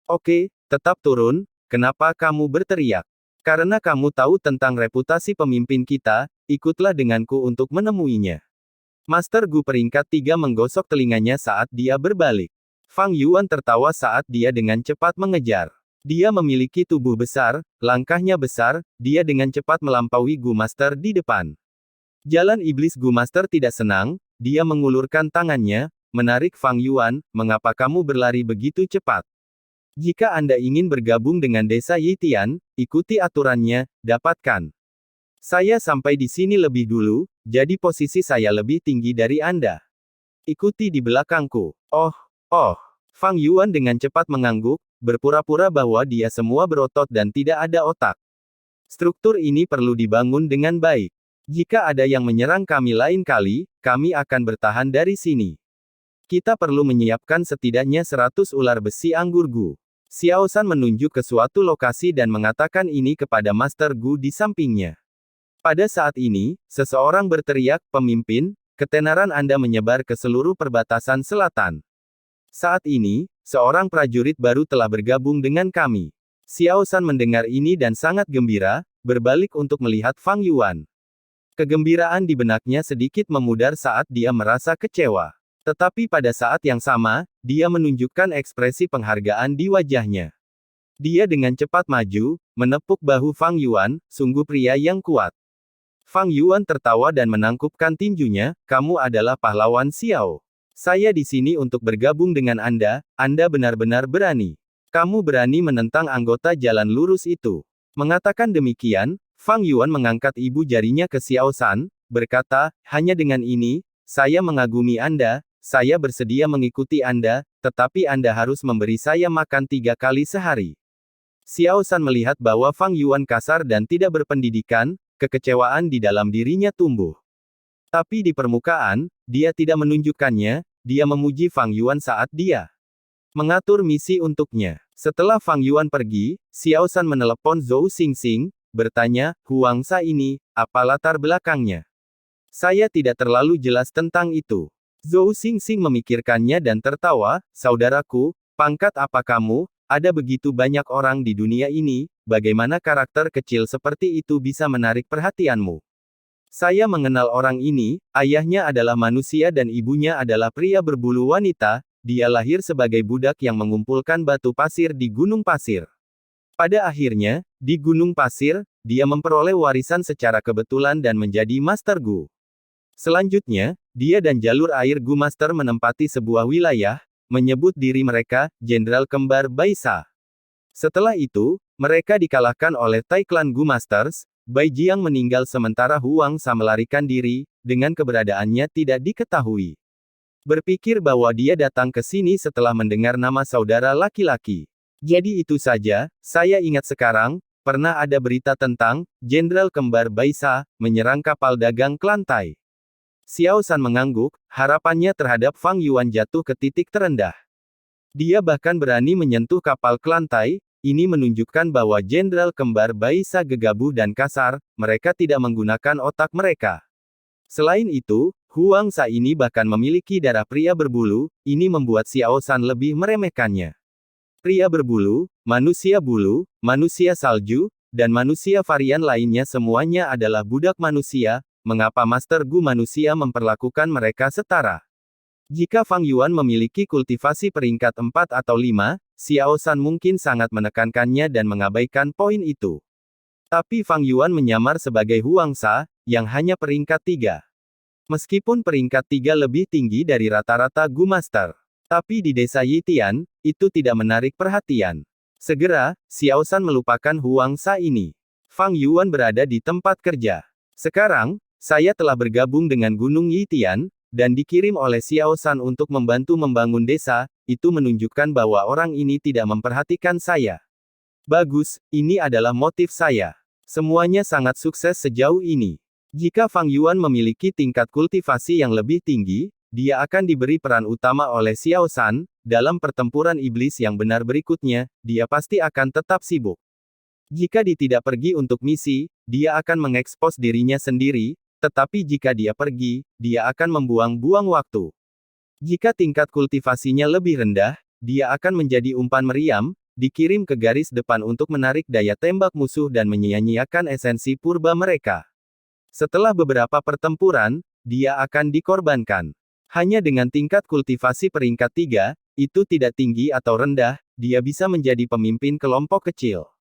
Oke, tetap turun, kenapa kamu berteriak? Karena kamu tahu tentang reputasi pemimpin kita, ikutlah denganku untuk menemuinya. Master Gu peringkat 3 menggosok telinganya saat dia berbalik. Fang Yuan tertawa saat dia dengan cepat mengejar. Dia memiliki tubuh besar, langkahnya besar, dia dengan cepat melampaui Gu Master di depan. Jalan iblis Gu Master tidak senang, dia mengulurkan tangannya, menarik Fang Yuan, mengapa kamu berlari begitu cepat? Jika Anda ingin bergabung dengan desa Yitian, ikuti aturannya, dapatkan. Saya sampai di sini lebih dulu, jadi posisi saya lebih tinggi dari Anda. Ikuti di belakangku. Oh. Fang Yuan dengan cepat mengangguk, berpura-pura bahwa dia semua berotot dan tidak ada otak. Struktur ini perlu dibangun dengan baik. Jika ada yang menyerang kami lain kali, kami akan bertahan dari sini. Kita perlu menyiapkan setidaknya 100 ular besi anggur Gu. Xiao San menunjuk ke suatu lokasi dan mengatakan ini kepada Master Gu di sampingnya. Pada saat ini, seseorang berteriak, pemimpin, ketenaran Anda menyebar ke seluruh perbatasan selatan. Saat ini, seorang prajurit baru telah bergabung dengan kami. Xiao San mendengar ini dan sangat gembira, berbalik untuk melihat Fang Yuan. Kegembiraan di benaknya sedikit memudar saat dia merasa kecewa. Tetapi pada saat yang sama, dia menunjukkan ekspresi penghargaan di wajahnya. Dia dengan cepat maju, menepuk bahu Fang Yuan, sungguh pria yang kuat. Fang Yuan tertawa dan menangkupkan tinjunya, kamu adalah pahlawan Xiao. Saya di sini untuk bergabung dengan Anda benar-benar berani. Kamu berani menentang anggota jalan lurus itu. Mengatakan demikian, Fang Yuan mengangkat ibu jarinya ke Xiao San, berkata, hanya dengan ini, saya mengagumi Anda, saya bersedia mengikuti Anda, tetapi Anda harus memberi saya makan 3 kali sehari. Xiao San melihat bahwa Fang Yuan kasar dan tidak berpendidikan, kekecewaan di dalam dirinya tumbuh. Tapi di permukaan, dia tidak menunjukkannya, dia memuji Fang Yuan saat dia mengatur misi untuknya. Setelah Fang Yuan pergi, Xiao San menelepon Zhou Xingxing, bertanya, Huang Sa ini, apa latar belakangnya? Saya tidak terlalu jelas tentang itu. Zhou Xingxing memikirkannya dan tertawa, saudaraku, pangkat apa kamu, ada begitu banyak orang di dunia ini, bagaimana karakter kecil seperti itu bisa menarik perhatianmu? Saya mengenal orang ini, ayahnya adalah manusia dan ibunya adalah pria berbulu wanita, dia lahir sebagai budak yang mengumpulkan batu pasir di gunung pasir. Pada akhirnya, di Gunung Pasir, dia memperoleh warisan secara kebetulan dan menjadi Master Gu. Selanjutnya, dia dan jalur air Gu Master menempati sebuah wilayah, menyebut diri mereka, Jenderal Kembar Baisa. Setelah itu, mereka dikalahkan oleh Tai Clan Gu Masters, Bai Jiang meninggal sementara Huang Sa melarikan diri, dengan keberadaannya tidak diketahui. Berpikir bahwa dia datang ke sini setelah mendengar nama saudara laki-laki. Jadi itu saja, saya ingat sekarang, pernah ada berita tentang, Jenderal Kembar Baisa, menyerang kapal dagang klan Tai. Xiao San mengangguk, harapannya terhadap Fang Yuan jatuh ke titik terendah. Dia bahkan berani menyentuh kapal klan Tai, ini menunjukkan bahwa Jenderal Kembar Baisa gegabah dan kasar, mereka tidak menggunakan otak mereka. Selain itu, Huang Sa ini bahkan memiliki darah pria berbulu, ini membuat Xiao San lebih meremehkannya. Pria berbulu, manusia salju, dan manusia varian lainnya semuanya adalah budak manusia, mengapa Master Gu manusia memperlakukan mereka setara? Jika Fang Yuan memiliki kultivasi peringkat 4 atau 5, Xiao San mungkin sangat menekankannya dan mengabaikan poin itu. Tapi Fang Yuan menyamar sebagai Huang Sa, yang hanya peringkat 3. Meskipun peringkat 3 lebih tinggi dari rata-rata Gu Master. Tapi di desa Yitian, itu tidak menarik perhatian. Segera, Xiao San melupakan Huang Sa ini. Fang Yuan berada di tempat kerja. Sekarang, saya telah bergabung dengan Gunung Yitian, dan dikirim oleh Xiao San untuk membantu membangun desa, itu menunjukkan bahwa orang ini tidak memperhatikan saya. Bagus, ini adalah motif saya. Semuanya sangat sukses sejauh ini. Jika Fang Yuan memiliki tingkat kultivasi yang lebih tinggi, dia akan diberi peran utama oleh Xiao San, dalam pertempuran iblis yang benar berikutnya, dia pasti akan tetap sibuk. Jika dia tidak pergi untuk misi, dia akan mengekspos dirinya sendiri, tetapi jika dia pergi, dia akan membuang-buang waktu. Jika tingkat kultivasinya lebih rendah, dia akan menjadi umpan meriam, dikirim ke garis depan untuk menarik daya tembak musuh dan menyia-nyiakan esensi purba mereka. Setelah beberapa pertempuran, dia akan dikorbankan. Hanya dengan tingkat kultivasi peringkat 3, itu tidak tinggi atau rendah, dia bisa menjadi pemimpin kelompok kecil.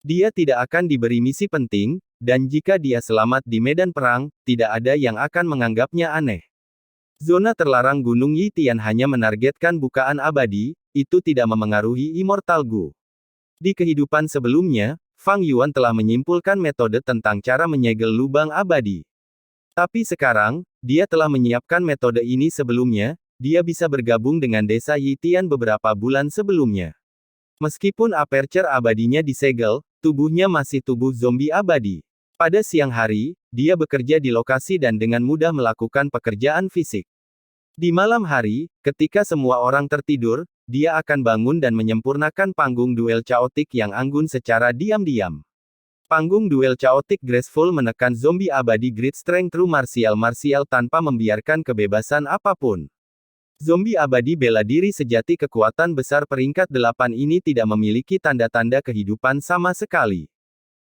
Dia tidak akan diberi misi penting, dan jika dia selamat di medan perang, tidak ada yang akan menganggapnya aneh. Zona terlarang Gunung Yitian hanya menargetkan bukaan abadi, itu tidak memengaruhi Immortal Gu. Di kehidupan sebelumnya, Fang Yuan telah menyimpulkan metode tentang cara menyegel lubang abadi. Tapi sekarang, dia telah menyiapkan metode ini sebelumnya, dia bisa bergabung dengan desa Yitian beberapa bulan sebelumnya. Meskipun aperture abadinya disegel, tubuhnya masih tubuh zombie abadi. Pada siang hari, dia bekerja di lokasi dan dengan mudah melakukan pekerjaan fisik. Di malam hari, ketika semua orang tertidur, dia akan bangun dan menyempurnakan panggung duel chaotic yang anggun secara diam-diam. Panggung duel chaotic graceful menekan zombie abadi Great Strength True martial tanpa membiarkan kebebasan apapun. Zombie abadi bela diri sejati kekuatan besar peringkat 8 ini tidak memiliki tanda-tanda kehidupan sama sekali.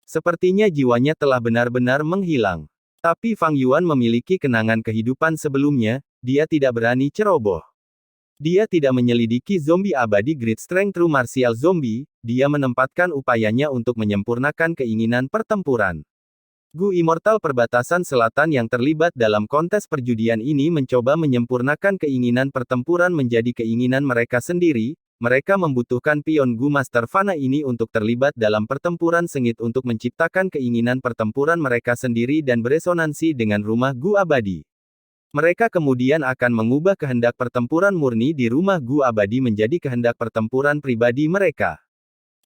Sepertinya jiwanya telah benar-benar menghilang. Tapi Fang Yuan memiliki kenangan kehidupan sebelumnya, dia tidak berani ceroboh. Dia tidak menyelidiki zombie abadi Great Strength True Martial Zombie, dia menempatkan upayanya untuk menyempurnakan keinginan pertempuran. Gu Immortal Perbatasan Selatan yang terlibat dalam kontes perjudian ini mencoba menyempurnakan keinginan pertempuran menjadi keinginan mereka sendiri, mereka membutuhkan pion Gu Master Fana ini untuk terlibat dalam pertempuran sengit untuk menciptakan keinginan pertempuran mereka sendiri dan beresonansi dengan rumah Gu abadi. Mereka kemudian akan mengubah kehendak pertempuran murni di rumah Gu abadi menjadi kehendak pertempuran pribadi mereka.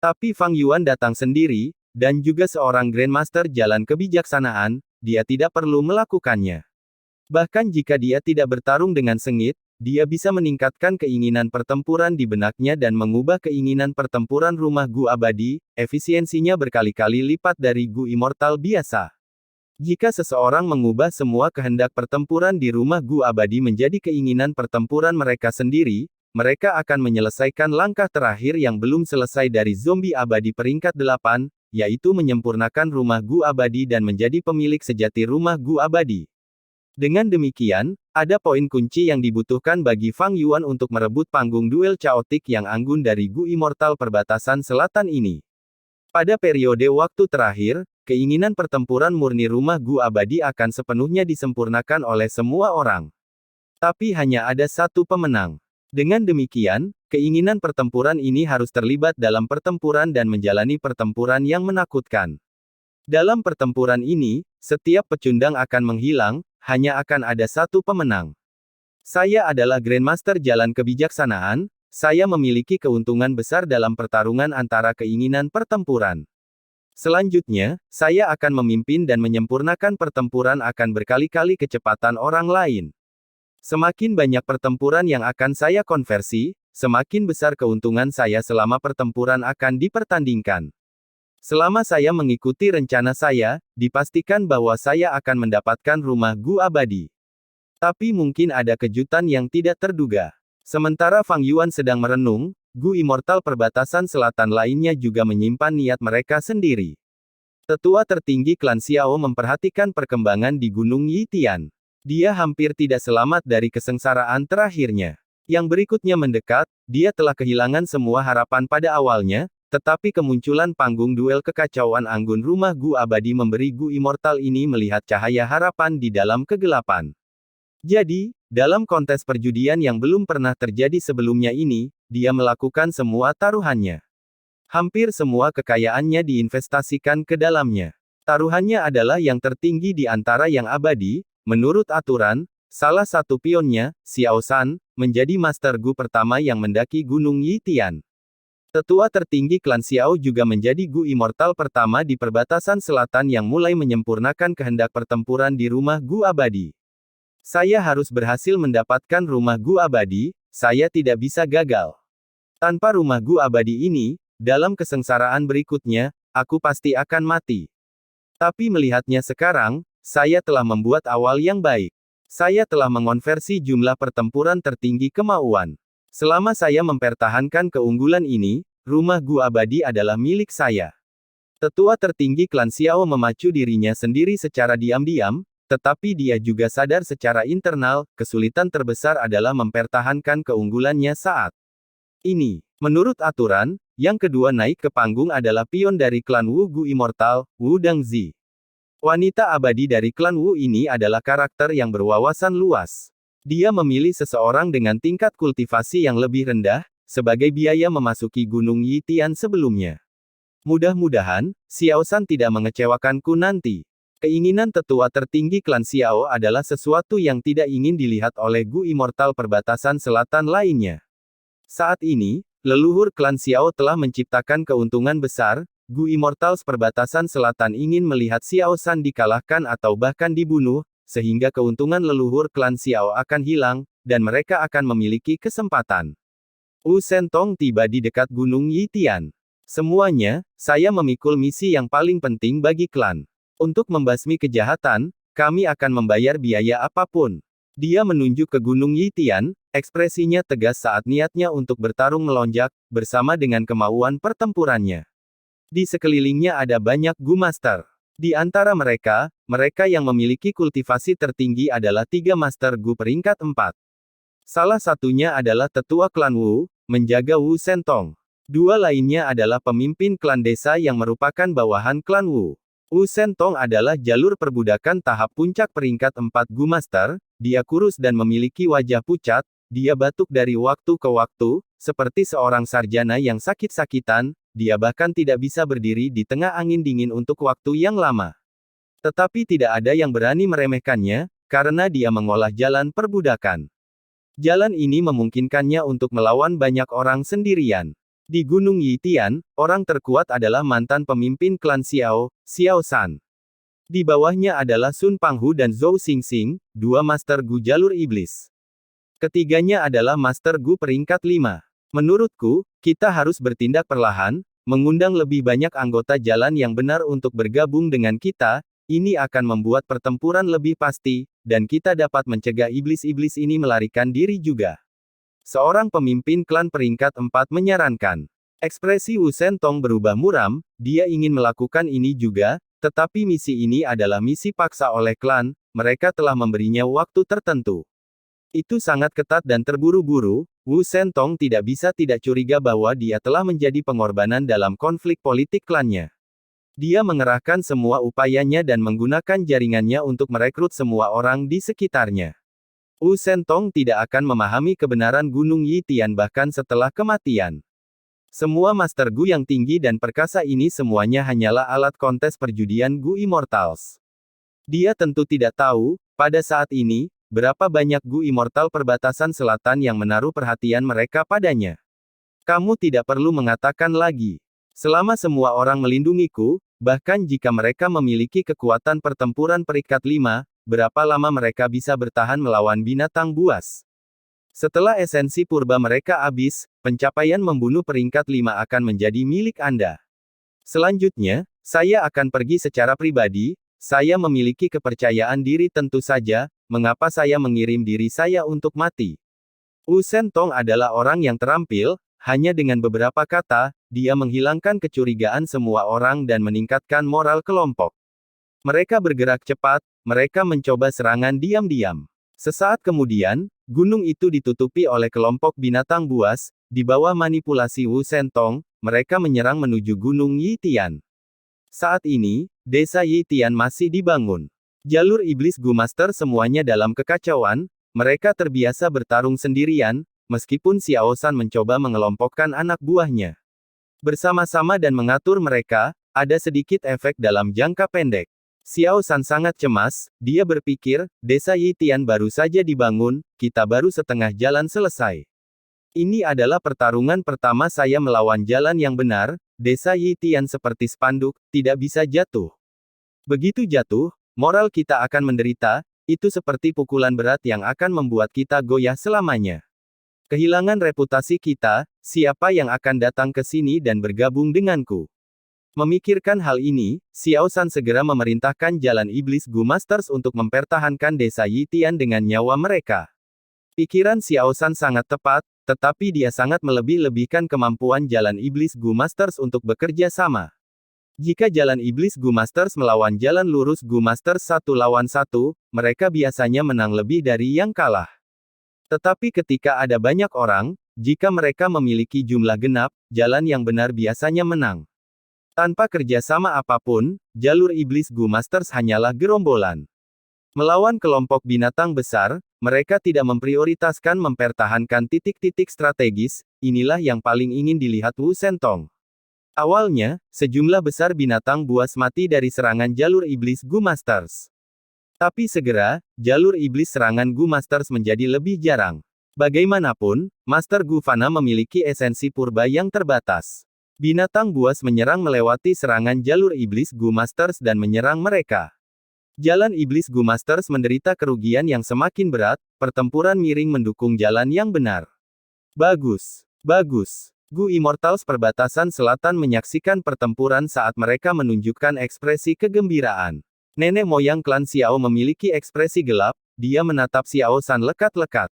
Tapi Fang Yuan datang sendiri, dan juga seorang Grandmaster jalan kebijaksanaan, dia tidak perlu melakukannya. Bahkan jika dia tidak bertarung dengan sengit, dia bisa meningkatkan keinginan pertempuran di benaknya dan mengubah keinginan pertempuran rumah Gu abadi, efisiensinya berkali-kali lipat dari Gu Immortal biasa. Jika seseorang mengubah semua kehendak pertempuran di rumah Gu abadi menjadi keinginan pertempuran mereka sendiri, mereka akan menyelesaikan langkah terakhir yang belum selesai dari zombie abadi peringkat 8, yaitu menyempurnakan rumah Gu abadi dan menjadi pemilik sejati rumah Gu abadi. Dengan demikian, ada poin kunci yang dibutuhkan bagi Fang Yuan untuk merebut panggung duel chaotic yang anggun dari Gu Immortal Perbatasan Selatan ini. Pada periode waktu terakhir, keinginan pertempuran murni rumah Gu abadi akan sepenuhnya disempurnakan oleh semua orang. Tapi hanya ada satu pemenang. Dengan demikian, keinginan pertempuran ini harus terlibat dalam pertempuran dan menjalani pertempuran yang menakutkan. Dalam pertempuran ini, setiap pecundang akan menghilang, hanya akan ada satu pemenang. Saya adalah Grandmaster Jalan Kebijaksanaan, saya memiliki keuntungan besar dalam pertarungan antara keinginan pertempuran. Selanjutnya, saya akan memimpin dan menyempurnakan pertempuran akan berkali-kali kecepatan orang lain. Semakin banyak pertempuran yang akan saya konversi, semakin besar keuntungan saya selama pertempuran akan dipertandingkan. Selama saya mengikuti rencana saya, dipastikan bahwa saya akan mendapatkan rumah Gu abadi. Tapi mungkin ada kejutan yang tidak terduga. Sementara Fang Yuan sedang merenung, Gu Immortal Perbatasan Selatan lainnya juga menyimpan niat mereka sendiri. Tetua tertinggi klan Xiao memperhatikan perkembangan di Gunung Yitian. Dia hampir tidak selamat dari kesengsaraan terakhirnya. Yang berikutnya mendekat, dia telah kehilangan semua harapan pada awalnya, tetapi kemunculan panggung duel kekacauan anggun rumah Gu abadi memberi Gu Immortal ini melihat cahaya harapan di dalam kegelapan. Jadi, dalam kontes perjudian yang belum pernah terjadi sebelumnya ini, dia melakukan semua taruhannya. Hampir semua kekayaannya diinvestasikan ke dalamnya. Taruhannya adalah yang tertinggi di antara yang abadi. Menurut aturan, salah satu pionnya, Xiao San, menjadi Master Gu pertama yang mendaki Gunung Yitian. Tetua tertinggi klan Xiao juga menjadi Gu Immortal pertama di perbatasan selatan yang mulai menyempurnakan kehendak pertempuran di rumah Gu abadi. Saya harus berhasil mendapatkan rumah Gu abadi, saya tidak bisa gagal. Tanpa rumah Gu abadi ini, dalam kesengsaraan berikutnya, aku pasti akan mati. Tapi melihatnya sekarang, saya telah membuat awal yang baik. Saya telah mengonversi jumlah pertempuran tertinggi kemauan. Selama saya mempertahankan keunggulan ini, rumah Gu abadi adalah milik saya. Tetua tertinggi klan Xiao memacu dirinya sendiri secara diam-diam, tetapi dia juga sadar secara internal, kesulitan terbesar adalah mempertahankan keunggulannya saat ini. Menurut aturan, yang kedua naik ke panggung adalah pion dari klan Wu Gu Immortal, Wu Dangzi. Wanita abadi dari klan Wu ini adalah karakter yang berwawasan luas. Dia memilih seseorang dengan tingkat kultivasi yang lebih rendah, sebagai biaya memasuki Gunung Yitian sebelumnya. Mudah-mudahan, Xiao San tidak mengecewakanku nanti. Keinginan tetua tertinggi klan Xiao adalah sesuatu yang tidak ingin dilihat oleh Gu Immortal perbatasan selatan lainnya. Saat ini, leluhur klan Xiao telah menciptakan keuntungan besar. Gu Immortals perbatasan selatan ingin melihat Xiao San dikalahkan atau bahkan dibunuh, sehingga keuntungan leluhur klan Xiao akan hilang, dan mereka akan memiliki kesempatan. Wu Sentong tiba di dekat Gunung Yitian. Semuanya, saya memikul misi yang paling penting bagi klan. Untuk membasmi kejahatan, kami akan membayar biaya apapun. Dia menunjuk ke Gunung Yitian, ekspresinya tegas saat niatnya untuk bertarung melonjak, bersama dengan kemauan pertempurannya. Di sekelilingnya ada banyak Gu Master. Di antara mereka, mereka yang memiliki kultivasi tertinggi adalah 3 Master Gu peringkat 4. Salah satunya adalah tetua klan Wu, menjaga Wu Sentong. 2 lainnya adalah pemimpin klan desa yang merupakan bawahan klan Wu. Wu Sentong adalah jalur perbudakan tahap puncak peringkat 4 Gu Master, dia kurus dan memiliki wajah pucat, dia batuk dari waktu ke waktu, seperti seorang sarjana yang sakit-sakitan, dia bahkan tidak bisa berdiri di tengah angin dingin untuk waktu yang lama. Tetapi tidak ada yang berani meremehkannya, karena dia mengolah jalan perbudakan. Jalan ini memungkinkannya untuk melawan banyak orang sendirian. Di Gunung Yitian, orang terkuat adalah mantan pemimpin klan Xiao, Xiao San. Di bawahnya adalah Sun Panghu dan Zhou Xingxing, 2 Master Gu jalur iblis. Ketiganya adalah Master Gu peringkat 5. Menurutku, kita harus bertindak perlahan, mengundang lebih banyak anggota jalan yang benar untuk bergabung dengan kita, ini akan membuat pertempuran lebih pasti, dan kita dapat mencegah iblis-iblis ini melarikan diri juga. Seorang pemimpin klan peringkat 4 menyarankan. Ekspresi Wu Sentong berubah muram, dia ingin melakukan ini juga, tetapi misi ini adalah misi paksa oleh klan, mereka telah memberinya waktu tertentu. Itu sangat ketat dan terburu-buru, Wu Sentong tidak bisa tidak curiga bahwa dia telah menjadi pengorbanan dalam konflik politik klannya. Dia mengerahkan semua upayanya dan menggunakan jaringannya untuk merekrut semua orang di sekitarnya. Wu Sentong tidak akan memahami kebenaran Gunung Yitian bahkan setelah kematian. Semua Master Gu yang tinggi dan perkasa ini semuanya hanyalah alat kontes perjudian Gu Immortals. Dia tentu tidak tahu, pada saat ini, berapa banyak Gu Immortal perbatasan selatan yang menaruh perhatian mereka padanya. Kamu tidak perlu mengatakan lagi. Selama semua orang melindungiku, bahkan jika mereka memiliki kekuatan pertempuran peringkat 5, berapa lama mereka bisa bertahan melawan binatang buas? Setelah esensi purba mereka habis, pencapaian membunuh peringkat 5 akan menjadi milik Anda. Selanjutnya, saya akan pergi secara pribadi, saya memiliki kepercayaan diri tentu saja, mengapa saya mengirim diri saya untuk mati? Wu Sentong adalah orang yang terampil, hanya dengan beberapa kata, dia menghilangkan kecurigaan semua orang dan meningkatkan moral kelompok. Mereka bergerak cepat, mereka mencoba serangan diam-diam. Sesaat kemudian, gunung itu ditutupi oleh kelompok binatang buas, di bawah manipulasi Wu Sentong, mereka menyerang menuju Gunung Yitian. Saat ini, desa Yitian masih dibangun. Jalur iblis Gu Master semuanya dalam kekacauan, mereka terbiasa bertarung sendirian, meskipun Xiao San mencoba mengelompokkan anak buahnya. Bersama-sama dan mengatur mereka, ada sedikit efek dalam jangka pendek. Xiao San sangat cemas, dia berpikir, desa Yitian baru saja dibangun, kita baru setengah jalan selesai. Ini adalah pertarungan pertama saya melawan jalan yang benar, desa Yitian seperti spanduk, tidak bisa jatuh. Begitu jatuh, moral kita akan menderita, itu seperti pukulan berat yang akan membuat kita goyah selamanya. Kehilangan reputasi kita, siapa yang akan datang ke sini dan bergabung denganku? Memikirkan hal ini, Xiao San segera memerintahkan jalan iblis Gu Masters untuk mempertahankan desa Yitian dengan nyawa mereka. Pikiran Xiao San sangat tepat, tetapi dia sangat melebih-lebihkan kemampuan jalan iblis Gu Masters untuk bekerja sama. Jika jalan iblis Gu Masters melawan jalan lurus Gu Masters 1 lawan 1, mereka biasanya menang lebih dari yang kalah. Tetapi ketika ada banyak orang, jika mereka memiliki jumlah genap, jalan yang benar biasanya menang. Tanpa kerjasama apapun, jalur iblis Gu Masters hanyalah gerombolan. Melawan kelompok binatang besar, mereka tidak memprioritaskan mempertahankan titik-titik strategis, inilah yang paling ingin dilihat Wu Sentong. Awalnya, sejumlah besar binatang buas mati dari serangan jalur iblis Gu Masters. Tapi segera, jalur iblis serangan Gu Masters menjadi lebih jarang. Bagaimanapun, Master Gu Fana memiliki esensi purba yang terbatas. Binatang buas menyerang melewati serangan jalur iblis Gu Masters dan menyerang mereka. Jalan iblis Gu Masters menderita kerugian yang semakin berat, pertempuran miring mendukung jalan yang benar. Bagus. Bagus. Gu Immortals perbatasan selatan menyaksikan pertempuran saat mereka menunjukkan ekspresi kegembiraan. Nenek moyang klan Xiao memiliki ekspresi gelap, dia menatap Xiao San lekat-lekat.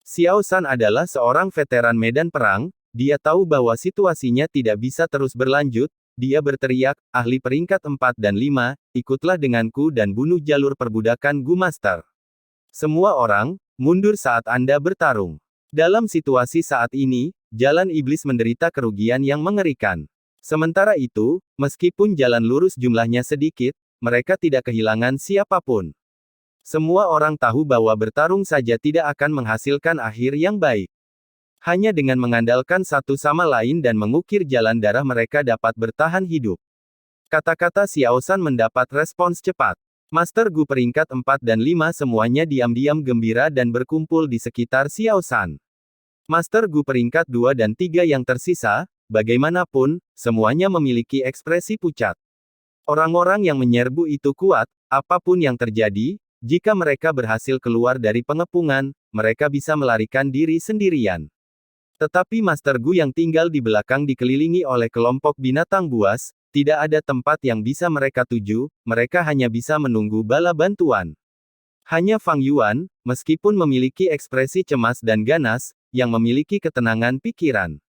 Xiao San adalah seorang veteran medan perang, dia tahu bahwa situasinya tidak bisa terus berlanjut, dia berteriak, ahli peringkat 4 dan 5, ikutlah denganku dan bunuh jalur perbudakan Gu Master. Semua orang, mundur saat Anda bertarung. Dalam situasi saat ini, jalan iblis menderita kerugian yang mengerikan. Sementara itu, meskipun jalan lurus jumlahnya sedikit, mereka tidak kehilangan siapapun. Semua orang tahu bahwa bertarung saja tidak akan menghasilkan akhir yang baik. Hanya dengan mengandalkan satu sama lain dan mengukir jalan darah mereka dapat bertahan hidup. Kata-kata Xiao San mendapat respons cepat. Master Gu peringkat 4 dan 5 semuanya diam-diam gembira dan berkumpul di sekitar Xiao San. Master Gu peringkat 2 dan 3 yang tersisa, bagaimanapun, semuanya memiliki ekspresi pucat. Orang-orang yang menyerbu itu kuat, apapun yang terjadi, jika mereka berhasil keluar dari pengepungan, mereka bisa melarikan diri sendirian. Tetapi Master Gu yang tinggal di belakang dikelilingi oleh kelompok binatang buas, tidak ada tempat yang bisa mereka tuju, mereka hanya bisa menunggu bala bantuan. Hanya Fang Yuan, meskipun memiliki ekspresi cemas dan ganas, yang memiliki ketenangan pikiran.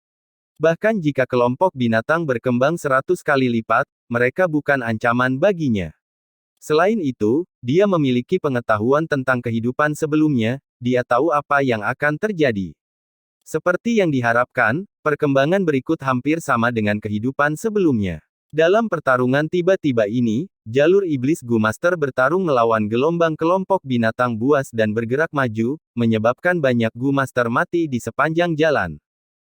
Bahkan jika kelompok binatang berkembang 100 kali lipat, mereka bukan ancaman baginya. Selain itu, dia memiliki pengetahuan tentang kehidupan sebelumnya, dia tahu apa yang akan terjadi. Seperti yang diharapkan, perkembangan berikut hampir sama dengan kehidupan sebelumnya. Dalam pertarungan tiba-tiba ini, jalur iblis Gu Master bertarung melawan gelombang kelompok binatang buas dan bergerak maju, menyebabkan banyak Gu Master mati di sepanjang jalan.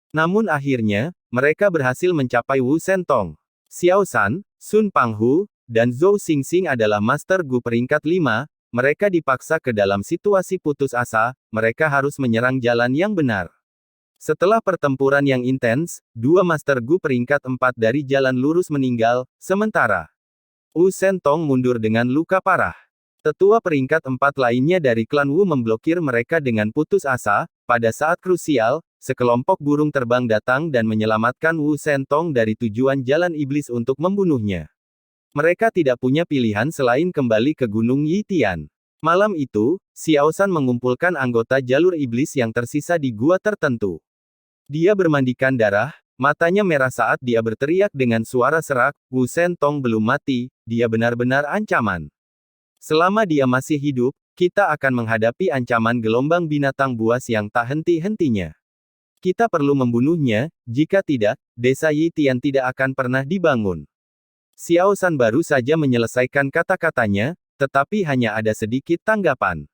Namun akhirnya, mereka berhasil mencapai Wu Sentong. Xiao San, Sun Panghu, dan Zhou Xingxing adalah Master Gu peringkat 5, mereka dipaksa ke dalam situasi putus asa, mereka harus menyerang jalan yang benar. Setelah pertempuran yang intens, dua Master Gu peringkat 4 dari jalan lurus meninggal, sementara Wu Sentong mundur dengan luka parah. Tetua peringkat 4 lainnya dari klan Wu memblokir mereka dengan putus asa. Pada saat krusial, sekelompok burung terbang datang dan menyelamatkan Wu Sentong dari tujuan jalan iblis untuk membunuhnya. Mereka tidak punya pilihan selain kembali ke Gunung Yitian. Malam itu, Xiao San mengumpulkan anggota jalur iblis yang tersisa di gua tertentu. Dia bermandikan darah, matanya merah saat dia berteriak dengan suara serak, Wu Sentong belum mati, dia benar-benar ancaman. Selama dia masih hidup, kita akan menghadapi ancaman gelombang binatang buas yang tak henti-hentinya. Kita perlu membunuhnya, jika tidak, desa Yitian tidak akan pernah dibangun. Xiao San baru saja menyelesaikan kata-katanya, tetapi hanya ada sedikit tanggapan.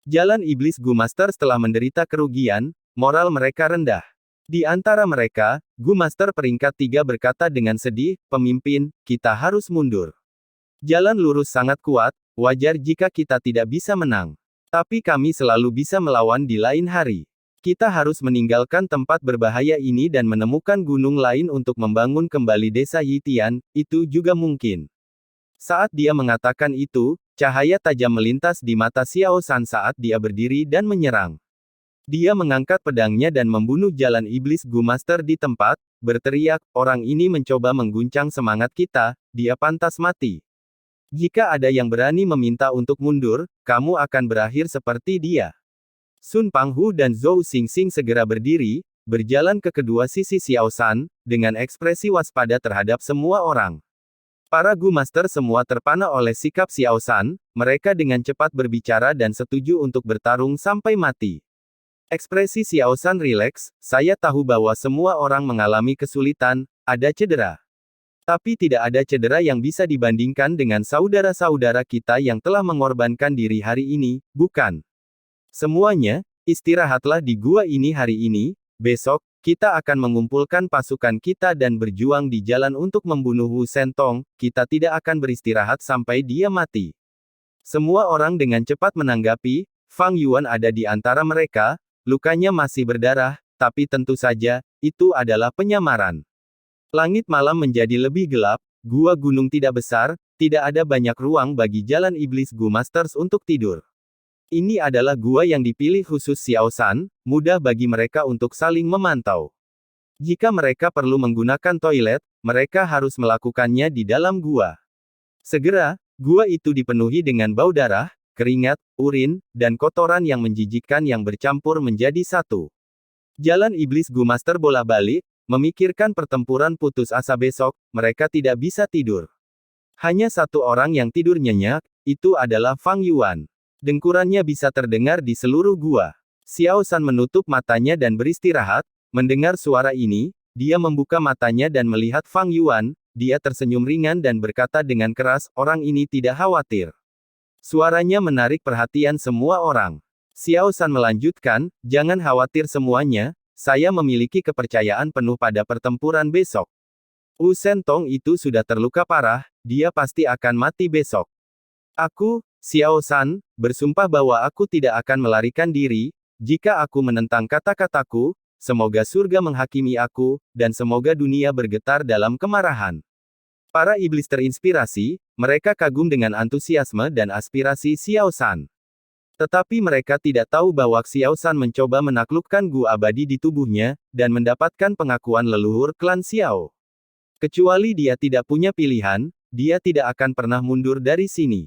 Jalan iblis Gu Master telah menderita kerugian, moral mereka rendah. Di antara mereka, Gu Master peringkat 3 berkata dengan sedih, pemimpin, kita harus mundur. Jalan lurus sangat kuat, wajar jika kita tidak bisa menang. Tapi kami selalu bisa melawan di lain hari. Kita harus meninggalkan tempat berbahaya ini dan menemukan gunung lain untuk membangun kembali desa Yitian, itu juga mungkin. Saat dia mengatakan itu, cahaya tajam melintas di mata Xiao San saat dia berdiri dan menyerang. Dia mengangkat pedangnya dan membunuh jalan iblis Gu Master di tempat, berteriak, orang ini mencoba mengguncang semangat kita, dia pantas mati. Jika ada yang berani meminta untuk mundur, kamu akan berakhir seperti dia. Sun Panghu dan Zhou Xingxing segera berdiri, berjalan ke kedua sisi Xiao San, dengan ekspresi waspada terhadap semua orang. Para Gu Master semua terpana oleh sikap Xiao San, mereka dengan cepat berbicara dan setuju untuk bertarung sampai mati. Ekspresi Xiao San rileks, saya tahu bahwa semua orang mengalami kesulitan, ada cedera. Tapi tidak ada cedera yang bisa dibandingkan dengan saudara-saudara kita yang telah mengorbankan diri hari ini, bukan? Semuanya, istirahatlah di gua ini hari ini, besok, kita akan mengumpulkan pasukan kita dan berjuang di jalan untuk membunuh Wu Sentong, kita tidak akan beristirahat sampai dia mati. Semua orang dengan cepat menanggapi, Fang Yuan ada di antara mereka, lukanya masih berdarah, tapi tentu saja, itu adalah penyamaran. Langit malam menjadi lebih gelap, gua gunung tidak besar, tidak ada banyak ruang bagi jalan iblis Gu Masters untuk tidur. Ini adalah gua yang dipilih khusus Xiao San, mudah bagi mereka untuk saling memantau. Jika mereka perlu menggunakan toilet, mereka harus melakukannya di dalam gua. Segera, gua itu dipenuhi dengan bau darah, keringat, urin, dan kotoran yang menjijikkan yang bercampur menjadi satu. Jalan iblis Gu Master bolak-balik, memikirkan pertempuran putus asa besok, mereka tidak bisa tidur. Hanya satu orang yang tidur nyenyak, itu adalah Fang Yuan. Dengkurannya bisa terdengar di seluruh gua. Xiao San menutup matanya dan beristirahat, mendengar suara ini, dia membuka matanya dan melihat Fang Yuan, dia tersenyum ringan dan berkata dengan keras, orang ini tidak khawatir. Suaranya menarik perhatian semua orang. Xiao San melanjutkan, jangan khawatir semuanya, saya memiliki kepercayaan penuh pada pertempuran besok. Wu Sentong itu sudah terluka parah, dia pasti akan mati besok. Aku, Xiao San, bersumpah bahwa aku tidak akan melarikan diri, jika aku menentang kata-kataku, semoga surga menghakimi aku, dan semoga dunia bergetar dalam kemarahan. Para iblis terinspirasi, mereka kagum dengan antusiasme dan aspirasi Xiao San. Tetapi mereka tidak tahu bahwa Xiao San mencoba menaklukkan Gu abadi di tubuhnya, dan mendapatkan pengakuan leluhur klan Xiao. Kecuali dia tidak punya pilihan, dia tidak akan pernah mundur dari sini.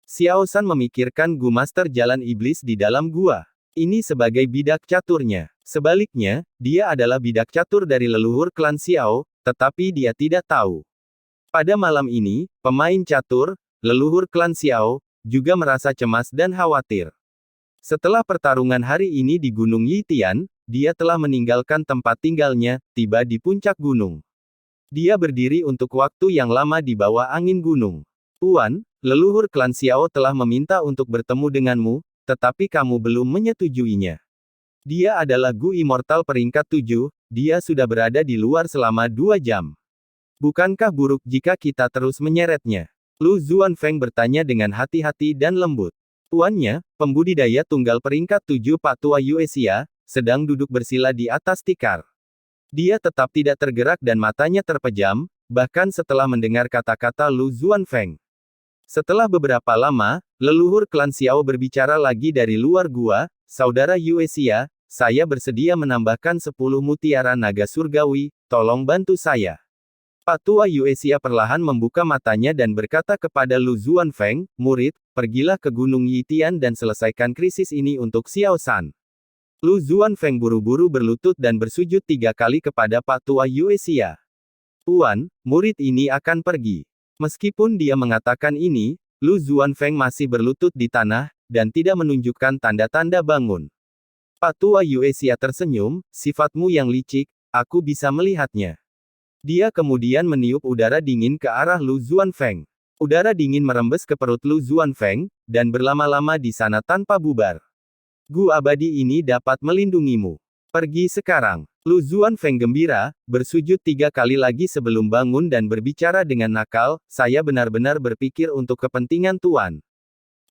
Xiao San memikirkan Gu Master Jalan Iblis di dalam gua. Ini sebagai bidak caturnya. Sebaliknya, dia adalah bidak catur dari leluhur klan Xiao, tetapi dia tidak tahu. Pada malam ini, pemain catur, leluhur klan Xiao, juga merasa cemas dan khawatir. Setelah pertarungan hari ini di Gunung Yitian, dia telah meninggalkan tempat tinggalnya, tiba di puncak gunung. Dia berdiri untuk waktu yang lama di bawah angin gunung. Tuan, leluhur klan Xiao telah meminta untuk bertemu denganmu, tetapi kamu belum menyetujuinya. Dia adalah Gu Immortal peringkat 7, dia sudah berada di luar selama 2 jam. Bukankah buruk jika kita terus menyeretnya? Lu Zuanfeng bertanya dengan hati-hati dan lembut. Tuannya, pembudidaya tunggal peringkat 7 Pak Tua Yuesia, sedang duduk bersila di atas tikar. Dia tetap tidak tergerak dan matanya terpejam, bahkan setelah mendengar kata-kata Lu Zuanfeng. Setelah beberapa lama, leluhur klan Xiao berbicara lagi dari luar gua, saudara Yuesia, saya bersedia menambahkan 10 mutiara naga surgawi, tolong bantu saya. Pak Tua Yuesia perlahan membuka matanya dan berkata kepada Lu Zuanfeng, murid, pergilah ke Gunung Yitian dan selesaikan krisis ini untuk Xiao San. Lu Zuanfeng buru-buru berlutut dan bersujud 3 kali kepada Pak Tua Yuesia. Tuan, murid ini akan pergi. Meskipun dia mengatakan ini, Lu Zuanfeng masih berlutut di tanah, dan tidak menunjukkan tanda-tanda bangun. Pak Tua Yuesia tersenyum, sifatmu yang licik, aku bisa melihatnya. Dia kemudian meniup udara dingin ke arah Lu Zuanfeng. Udara dingin merembes ke perut Lu Zuanfeng, dan berlama-lama di sana tanpa bubar. Gu abadi ini dapat melindungimu. Pergi sekarang. Lu Zuanfeng gembira, bersujud 3 kali lagi sebelum bangun dan berbicara dengan nakal, saya benar-benar berpikir untuk kepentingan Tuan.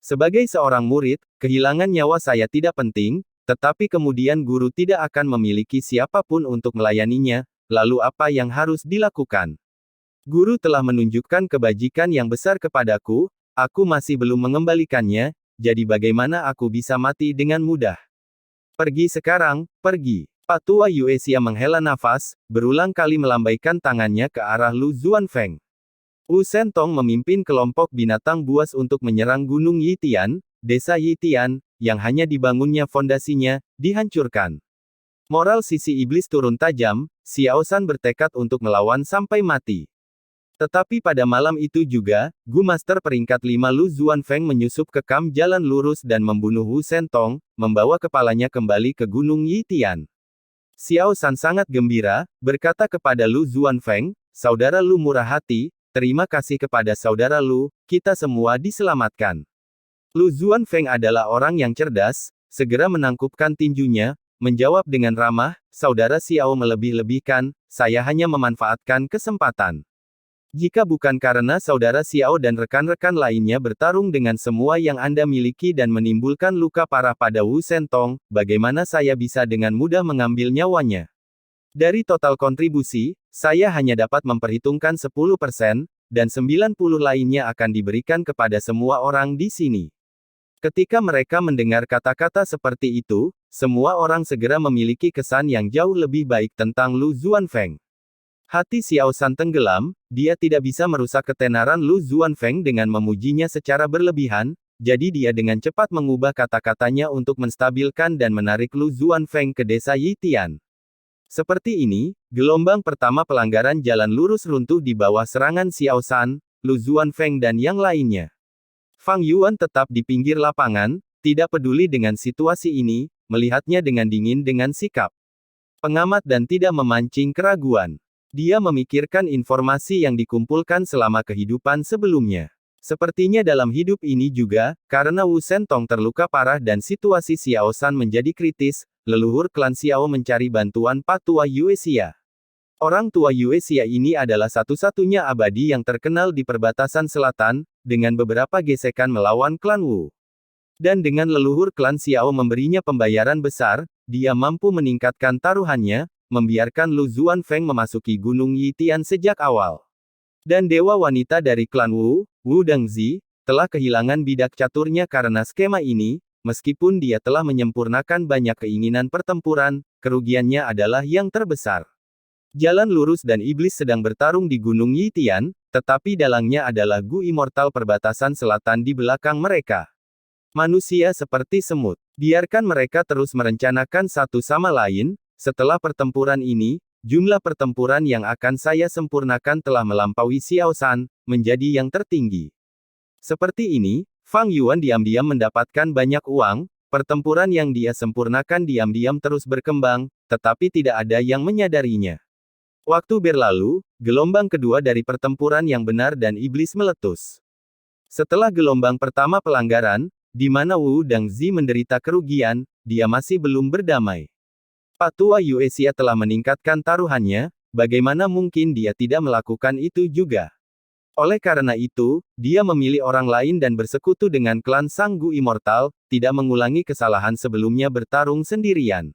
Sebagai seorang murid, kehilangan nyawa saya tidak penting, tetapi kemudian guru tidak akan memiliki siapapun untuk melayaninya. Lalu apa yang harus dilakukan? Guru telah menunjukkan kebajikan yang besar kepadaku, aku masih belum mengembalikannya, jadi bagaimana aku bisa mati dengan mudah? Pergi sekarang, pergi. Patua Yuesia menghela nafas, berulang kali melambaikan tangannya ke arah Lu Zuanfeng. Wu Sentong memimpin kelompok binatang buas untuk menyerang Gunung Yitian, desa Yitian, yang hanya dibangunnya fondasinya, dihancurkan. Moral sisi iblis turun tajam, Xiao San bertekad untuk melawan sampai mati. Tetapi pada malam itu juga, Gu Master peringkat 5 Lu Zuanfeng menyusup ke kam jalan lurus dan membunuh Wu Sentong, membawa kepalanya kembali ke Gunung Yitian. Xiao San sangat gembira, berkata kepada Lu Zuanfeng, "Saudara Lu murah hati, terima kasih kepada saudara Lu, kita semua diselamatkan." Lu Zuanfeng adalah orang yang cerdas, segera menangkupkan tinjunya, menjawab dengan ramah, "Saudara Xiao melebih-lebihkan, saya hanya memanfaatkan kesempatan. Jika bukan karena saudara Xiao dan rekan-rekan lainnya bertarung dengan semua yang Anda miliki dan menimbulkan luka parah pada Wu Sentong, bagaimana saya bisa dengan mudah mengambil nyawanya? Dari total kontribusi, saya hanya dapat memperhitungkan 10%, dan 90 lainnya akan diberikan kepada semua orang di sini." Ketika mereka mendengar kata-kata seperti itu, semua orang segera memiliki kesan yang jauh lebih baik tentang Lu Zuanfeng. Hati Xiao San tenggelam, dia tidak bisa merusak ketenaran Lu Zuanfeng dengan memujinya secara berlebihan, jadi dia dengan cepat mengubah kata-katanya untuk menstabilkan dan menarik Lu Zuanfeng ke desa Yitian. Seperti ini, gelombang pertama pelanggaran jalan lurus runtuh di bawah serangan Xiao San, Lu Zuanfeng dan yang lainnya. Fang Yuan tetap di pinggir lapangan, tidak peduli dengan situasi ini, melihatnya dengan dingin dengan sikap pengamat dan tidak memancing keraguan. Dia memikirkan informasi yang dikumpulkan selama kehidupan sebelumnya. Sepertinya dalam hidup ini juga, karena Wu Sentong terluka parah dan situasi Xiao San menjadi kritis, leluhur klan Xiao mencari bantuan Patua Yuesia. Orang tua Yuesia ini adalah satu-satunya abadi yang terkenal di perbatasan selatan, dengan beberapa gesekan melawan klan Wu. Dan dengan leluhur klan Xiao memberinya pembayaran besar, dia mampu meningkatkan taruhannya, membiarkan Lu Zuanfeng memasuki Gunung Yitian sejak awal. Dan dewa wanita dari klan Wu, Wu Dengzi, telah kehilangan bidak caturnya karena skema ini, meskipun dia telah menyempurnakan banyak keinginan pertempuran, kerugiannya adalah yang terbesar. Jalan lurus dan iblis sedang bertarung di Gunung Yitian, tetapi dalangnya adalah Gu Immortal perbatasan selatan di belakang mereka. Manusia seperti semut. Biarkan mereka terus merencanakan satu sama lain. Setelah pertempuran ini, jumlah pertempuran yang akan saya sempurnakan telah melampaui Xiao San, menjadi yang tertinggi. Seperti ini, Fang Yuan diam-diam mendapatkan banyak uang, pertempuran yang dia sempurnakan diam-diam terus berkembang, tetapi tidak ada yang menyadarinya. Waktu berlalu, gelombang kedua dari pertempuran yang benar dan iblis meletus. Setelah gelombang pertama pelanggaran, di mana Wu Dengzi menderita kerugian, dia masih belum berdamai. Patua Yuesia telah meningkatkan taruhannya, bagaimana mungkin dia tidak melakukan itu juga? Oleh karena itu, dia memilih orang lain dan bersekutu dengan klan Sang Gu Immortal, tidak mengulangi kesalahan sebelumnya bertarung sendirian.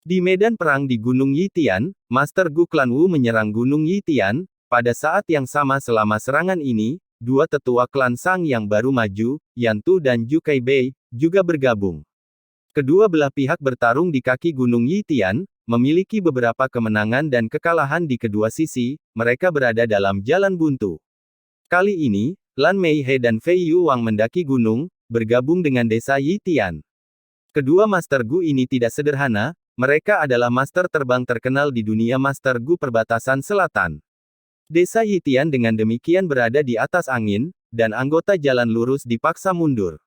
Di medan perang di Gunung Yitian, Master Gu klan Wu menyerang Gunung Yitian. Pada saat yang sama selama serangan ini, dua tetua klan Sang yang baru maju, Yan Tu dan Ju Kaibei, juga bergabung. Kedua belah pihak bertarung di kaki Gunung Yitian, memiliki beberapa kemenangan dan kekalahan di kedua sisi, mereka berada dalam jalan buntu. Kali ini, Lan Meihe dan Fei Yuwang mendaki gunung, bergabung dengan desa Yitian. Kedua Master Gu ini tidak sederhana, mereka adalah master terbang terkenal di dunia Master Gu perbatasan selatan. Desa Yitian dengan demikian berada di atas angin, dan anggota jalan lurus dipaksa mundur.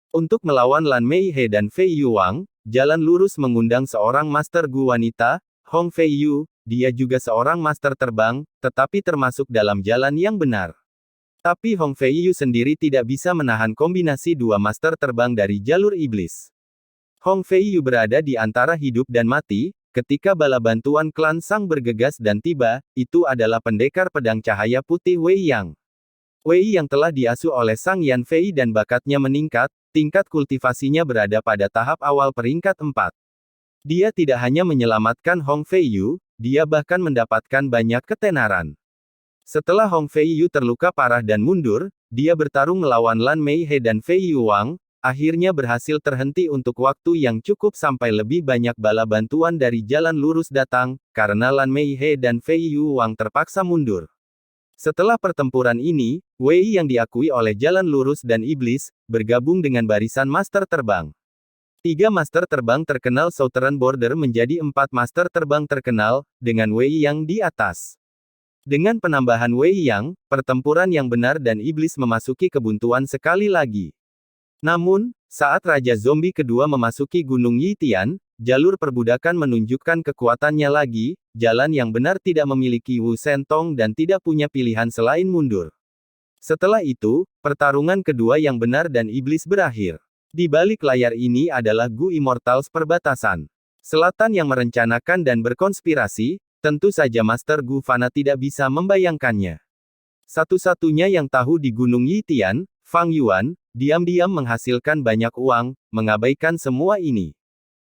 Untuk melawan Lan Meihe dan Fei Yuwang, jalan lurus mengundang seorang Master Gu wanita, Hong Fei Yu, dia juga seorang master terbang, tetapi termasuk dalam jalan yang benar. Tapi Hong Fei Yu sendiri tidak bisa menahan kombinasi dua master terbang dari jalur iblis. Hong Fei Yu berada di antara hidup dan mati, ketika bala bantuan klan Sang bergegas dan tiba, itu adalah pendekar pedang cahaya putih Wei Yang. Wei yang telah diasuh oleh Sang Yan Fei dan bakatnya meningkat, tingkat kultivasinya berada pada tahap awal peringkat 4. Dia tidak hanya menyelamatkan Hong Fei Yu, dia bahkan mendapatkan banyak ketenaran. Setelah Hong Fei Yu terluka parah dan mundur, dia bertarung melawan Lan Meihe dan Fei Yuwang, akhirnya berhasil terhenti untuk waktu yang cukup sampai lebih banyak bala bantuan dari jalan lurus datang, karena Lan Meihe dan Fei Yuwang terpaksa mundur. Setelah pertempuran ini, Wei yang diakui oleh jalan lurus dan iblis, bergabung dengan barisan master terbang. 3 master terbang terkenal Southern Border menjadi 4 master terbang terkenal, dengan Wei yang di atas. Dengan penambahan Wei Yang, pertempuran yang benar dan iblis memasuki kebuntuan sekali lagi. Namun, saat Raja Zombie kedua memasuki Gunung Yitian, jalur perbudakan menunjukkan kekuatannya lagi, jalan yang benar tidak memiliki Wu Sentong dan tidak punya pilihan selain mundur. Setelah itu, pertarungan kedua yang benar dan iblis berakhir. Di balik layar ini adalah Gu Immortals perbatasan selatan yang merencanakan dan berkonspirasi, tentu saja Master Gu Fana tidak bisa membayangkannya. Satu-satunya yang tahu di Gunung Yitian, Fang Yuan, diam-diam menghasilkan banyak uang, mengabaikan semua ini.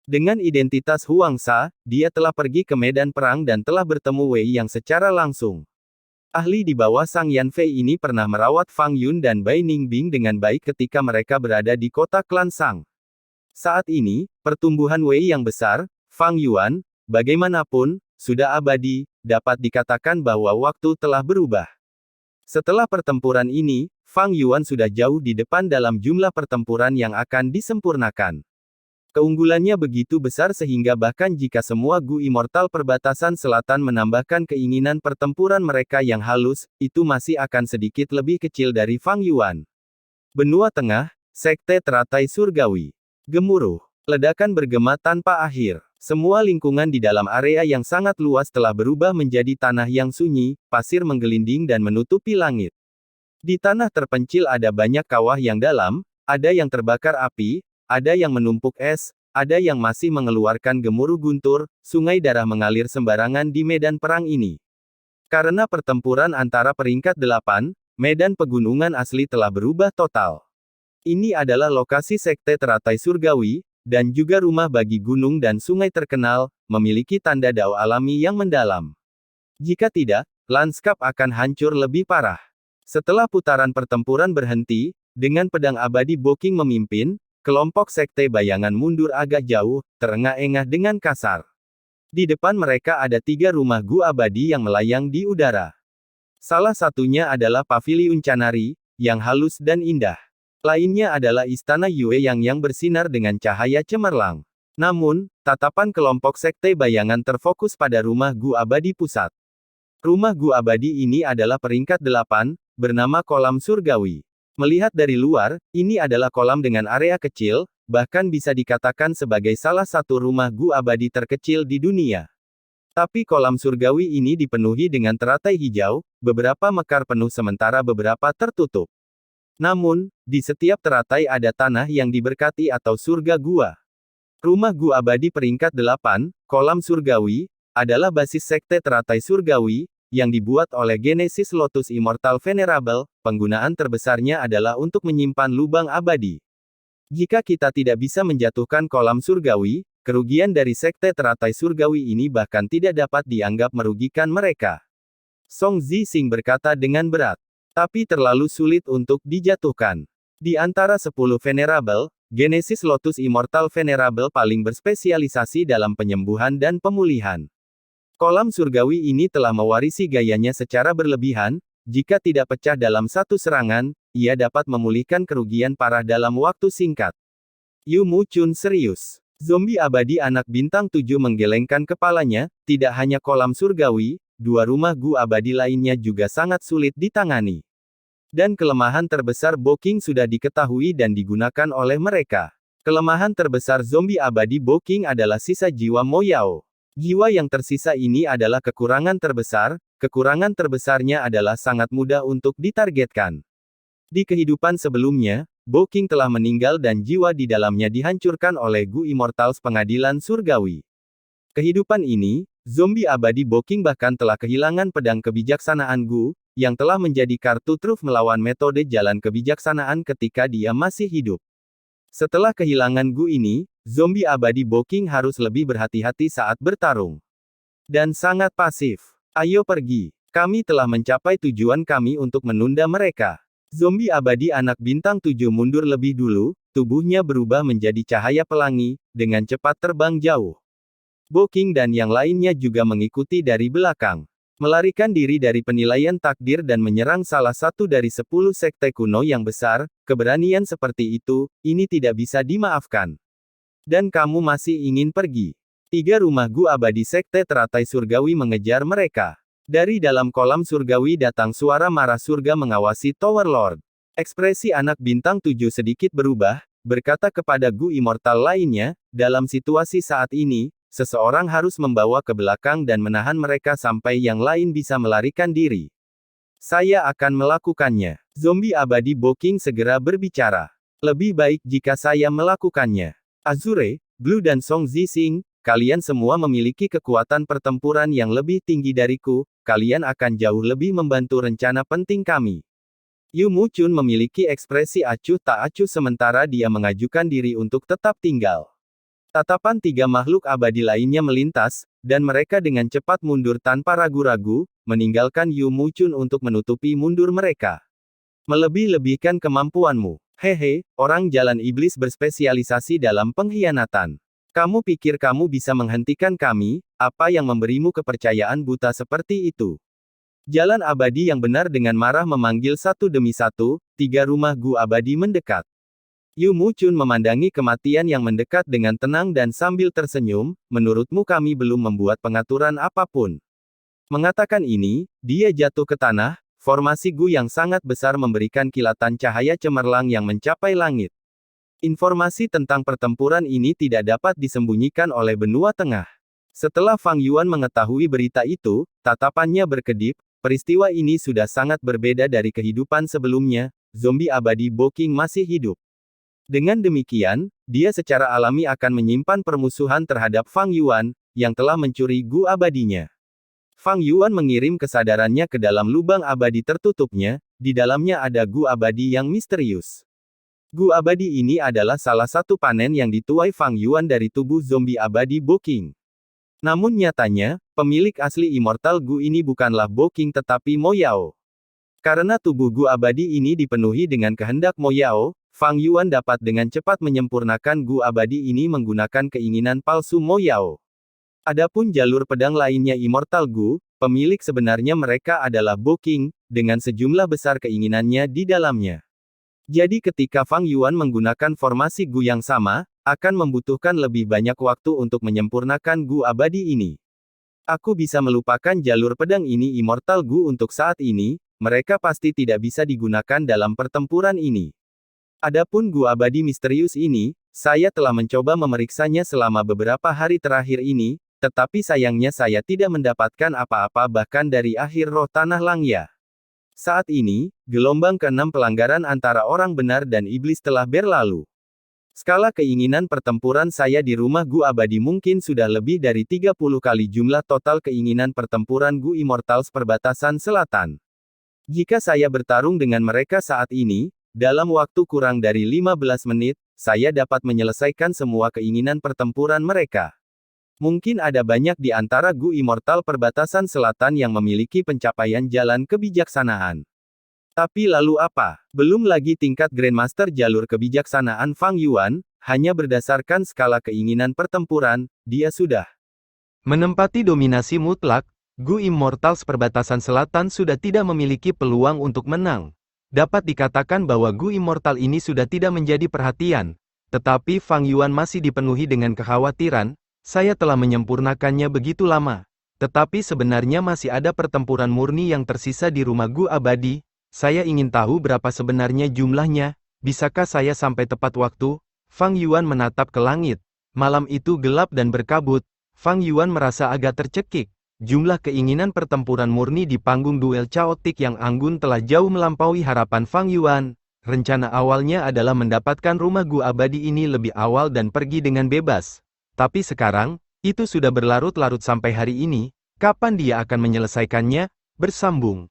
Dengan identitas Huangsa, dia telah pergi ke medan perang dan telah bertemu Wei yang secara langsung. Ahli di bawah Sang Yanfei ini pernah merawat Fang Yun dan Bai Ningbing dengan baik ketika mereka berada di kota klan Sang. Saat ini, pertumbuhan Wei yang besar, Fang Yuan, bagaimanapun, sudah abadi, dapat dikatakan bahwa waktu telah berubah. Setelah pertempuran ini, Fang Yuan sudah jauh di depan dalam jumlah pertempuran yang akan disempurnakan. Keunggulannya begitu besar sehingga bahkan jika semua Gu Immortal perbatasan selatan menambahkan keinginan pertempuran mereka yang halus, itu masih akan sedikit lebih kecil dari Fang Yuan. Benua Tengah, Sekte Teratai Surgawi. Gemuruh. Ledakan bergema tanpa akhir. Semua lingkungan di dalam area yang sangat luas telah berubah menjadi tanah yang sunyi, pasir menggelinding dan menutupi langit. Di tanah terpencil ada banyak kawah yang dalam, ada yang terbakar api, ada yang menumpuk es, ada yang masih mengeluarkan gemuruh guntur, sungai darah mengalir sembarangan di medan perang ini. Karena pertempuran antara peringkat 8, medan pegunungan asli telah berubah total. Ini adalah lokasi Sekte Teratai Surgawi, dan juga rumah bagi gunung dan sungai terkenal, memiliki tanda dao alami yang mendalam. Jika tidak, lanskap akan hancur lebih parah. Setelah putaran pertempuran berhenti, dengan pedang abadi Boking memimpin, kelompok sekte bayangan mundur agak jauh, terengah-engah dengan kasar. Di depan mereka ada 3 rumah Gu abadi yang melayang di udara. Salah satunya adalah Paviliun Canari, yang halus dan indah. Lainnya adalah Istana Yue yang bersinar dengan cahaya cemerlang. Namun, tatapan kelompok sekte bayangan terfokus pada rumah Gu abadi pusat. Rumah Gu abadi ini adalah peringkat 8, bernama Kolam Surgawi. Melihat dari luar, ini adalah kolam dengan area kecil, bahkan bisa dikatakan sebagai salah satu rumah Gu abadi terkecil di dunia. Tapi kolam surgawi ini dipenuhi dengan teratai hijau, beberapa mekar penuh sementara beberapa tertutup. Namun, di setiap teratai ada tanah yang diberkati atau surga gua. Rumah Gu abadi peringkat 8, kolam surgawi, adalah basis sekte teratai surgawi, yang dibuat oleh Genesis Lotus Immortal Venerable, penggunaan terbesarnya adalah untuk menyimpan lubang abadi. Jika kita tidak bisa menjatuhkan kolam surgawi, kerugian dari sekte teratai surgawi ini bahkan tidak dapat dianggap merugikan mereka. Song Zixing berkata dengan berat. Tapi terlalu sulit untuk dijatuhkan. Di antara 10 Venerable, Genesis Lotus Immortal Venerable paling berspesialisasi dalam penyembuhan dan pemulihan. Kolam surgawi ini telah mewarisi gayanya secara berlebihan, jika tidak pecah dalam satu serangan, ia dapat memulihkan kerugian parah dalam waktu singkat. Yu Mu Chun serius. Zombie abadi anak bintang 7 menggelengkan kepalanya, tidak hanya kolam surgawi, 2 rumah Gu abadi lainnya juga sangat sulit ditangani. Dan kelemahan terbesar Boking sudah diketahui dan digunakan oleh mereka. Kelemahan terbesar zombie abadi Boking adalah sisa jiwa Mo Yao. Jiwa yang tersisa ini adalah kekurangan terbesarnya adalah sangat mudah untuk ditargetkan. Di kehidupan sebelumnya, Boking telah meninggal dan jiwa di dalamnya dihancurkan oleh Gu Immortals pengadilan surgawi. Kehidupan ini, zombie abadi Boking bahkan telah kehilangan pedang kebijaksanaan Gu, yang telah menjadi kartu truf melawan metode jalan kebijaksanaan ketika dia masih hidup. Setelah kehilangan Gu ini, zombie abadi Boking harus lebih berhati-hati saat bertarung. Dan sangat pasif. Ayo pergi. Kami telah mencapai tujuan kami untuk menunda mereka. Zombie abadi anak bintang 7 mundur lebih dulu, tubuhnya berubah menjadi cahaya pelangi, dengan cepat terbang jauh. Bo King dan yang lainnya juga mengikuti dari belakang. Melarikan diri dari penilaian takdir dan menyerang salah satu dari 10 sekte kuno yang besar, keberanian seperti itu, ini tidak bisa dimaafkan. Dan kamu masih ingin pergi? 3 rumah Gu abadi sekte teratai surgawi mengejar mereka. Dari dalam kolam surgawi datang suara marah surga mengawasi Tower Lord. Ekspresi anak bintang 7 sedikit berubah, berkata kepada Gu immortal lainnya, dalam situasi saat ini, seseorang harus membawa ke belakang dan menahan mereka sampai yang lain bisa melarikan diri. Saya akan melakukannya. Zombie abadi Bo King segera berbicara. Lebih baik jika saya melakukannya. Azure, Blue dan Song Zixing, kalian semua memiliki kekuatan pertempuran yang lebih tinggi dariku, kalian akan jauh lebih membantu rencana penting kami. Yu Mu Chun memiliki ekspresi acuh tak acuh sementara dia mengajukan diri untuk tetap tinggal. Tatapan 3 makhluk abadi lainnya melintas, dan mereka dengan cepat mundur tanpa ragu-ragu, meninggalkan Yu Mu Chun untuk menutupi mundur mereka. Melebih-lebihkan kemampuanmu. Hehe, orang jalan iblis berspesialisasi dalam pengkhianatan. Kamu pikir kamu bisa menghentikan kami, apa yang memberimu kepercayaan buta seperti itu? Jalan abadi yang benar dengan marah memanggil satu demi satu, 3 rumah Gu abadi mendekat. Yu Mu Chun memandangi kematian yang mendekat dengan tenang dan sambil tersenyum, menurutmu kami belum membuat pengaturan apapun. Mengatakan ini, dia jatuh ke tanah, formasi Gu yang sangat besar memberikan kilatan cahaya cemerlang yang mencapai langit. Informasi tentang pertempuran ini tidak dapat disembunyikan oleh benua tengah. Setelah Fang Yuan mengetahui berita itu, tatapannya berkedip, peristiwa ini sudah sangat berbeda dari kehidupan sebelumnya, zombie abadi Bo King masih hidup. Dengan demikian, dia secara alami akan menyimpan permusuhan terhadap Fang Yuan, yang telah mencuri Gu abadinya. Fang Yuan mengirim kesadarannya ke dalam lubang abadi tertutupnya, di dalamnya ada Gu abadi yang misterius. Gu abadi ini adalah salah satu panen yang dituai Fang Yuan dari tubuh zombie abadi Bo King. Namun nyatanya, pemilik asli immortal Gu ini bukanlah Bo King tetapi Mo Yao. Karena tubuh Gu abadi ini dipenuhi dengan kehendak Mo Yao, Fang Yuan dapat dengan cepat menyempurnakan Gu abadi ini menggunakan keinginan palsu Mo Yao. Adapun jalur pedang lainnya Immortal Gu, pemilik sebenarnya mereka adalah Bo King, dengan sejumlah besar keinginannya di dalamnya. Jadi ketika Fang Yuan menggunakan formasi Gu yang sama, akan membutuhkan lebih banyak waktu untuk menyempurnakan Gu abadi ini. Aku bisa melupakan jalur pedang ini Immortal Gu untuk saat ini, mereka pasti tidak bisa digunakan dalam pertempuran ini. Adapun Gu abadi misterius ini, saya telah mencoba memeriksanya selama beberapa hari terakhir ini, tetapi sayangnya saya tidak mendapatkan apa-apa bahkan dari akhir roh tanah Langya. Saat ini, gelombang ke-6 pelanggaran antara orang benar dan iblis telah berlalu. Skala keinginan pertempuran saya di rumah Gu abadi mungkin sudah lebih dari 30 kali jumlah total keinginan pertempuran Gu Immortals perbatasan selatan. Jika saya bertarung dengan mereka saat ini, dalam waktu kurang dari 15 menit, saya dapat menyelesaikan semua keinginan pertempuran mereka. Mungkin ada banyak di antara Gu Immortal perbatasan selatan yang memiliki pencapaian jalan kebijaksanaan. Tapi lalu apa? Belum lagi tingkat Grandmaster jalur kebijaksanaan Fang Yuan, hanya berdasarkan skala keinginan pertempuran, dia sudah menempati dominasi mutlak. Gu Immortals perbatasan selatan sudah tidak memiliki peluang untuk menang. Dapat dikatakan bahwa Gu Immortal ini sudah tidak menjadi perhatian, tetapi Fang Yuan masih dipenuhi dengan kekhawatiran, saya telah menyempurnakannya begitu lama. Tetapi sebenarnya masih ada pertempuran murni yang tersisa di rumah Gu abadi, saya ingin tahu berapa sebenarnya jumlahnya, bisakah saya sampai tepat waktu? Fang Yuan menatap ke langit. Malam itu gelap dan berkabut, Fang Yuan merasa agak tercekik. Jumlah keinginan pertempuran murni di panggung duel chaotik yang anggun telah jauh melampaui harapan Fang Yuan. Rencana awalnya adalah mendapatkan rumah Gu abadi ini lebih awal dan pergi dengan bebas. Tapi sekarang, itu sudah berlarut-larut sampai hari ini, kapan dia akan menyelesaikannya? Bersambung.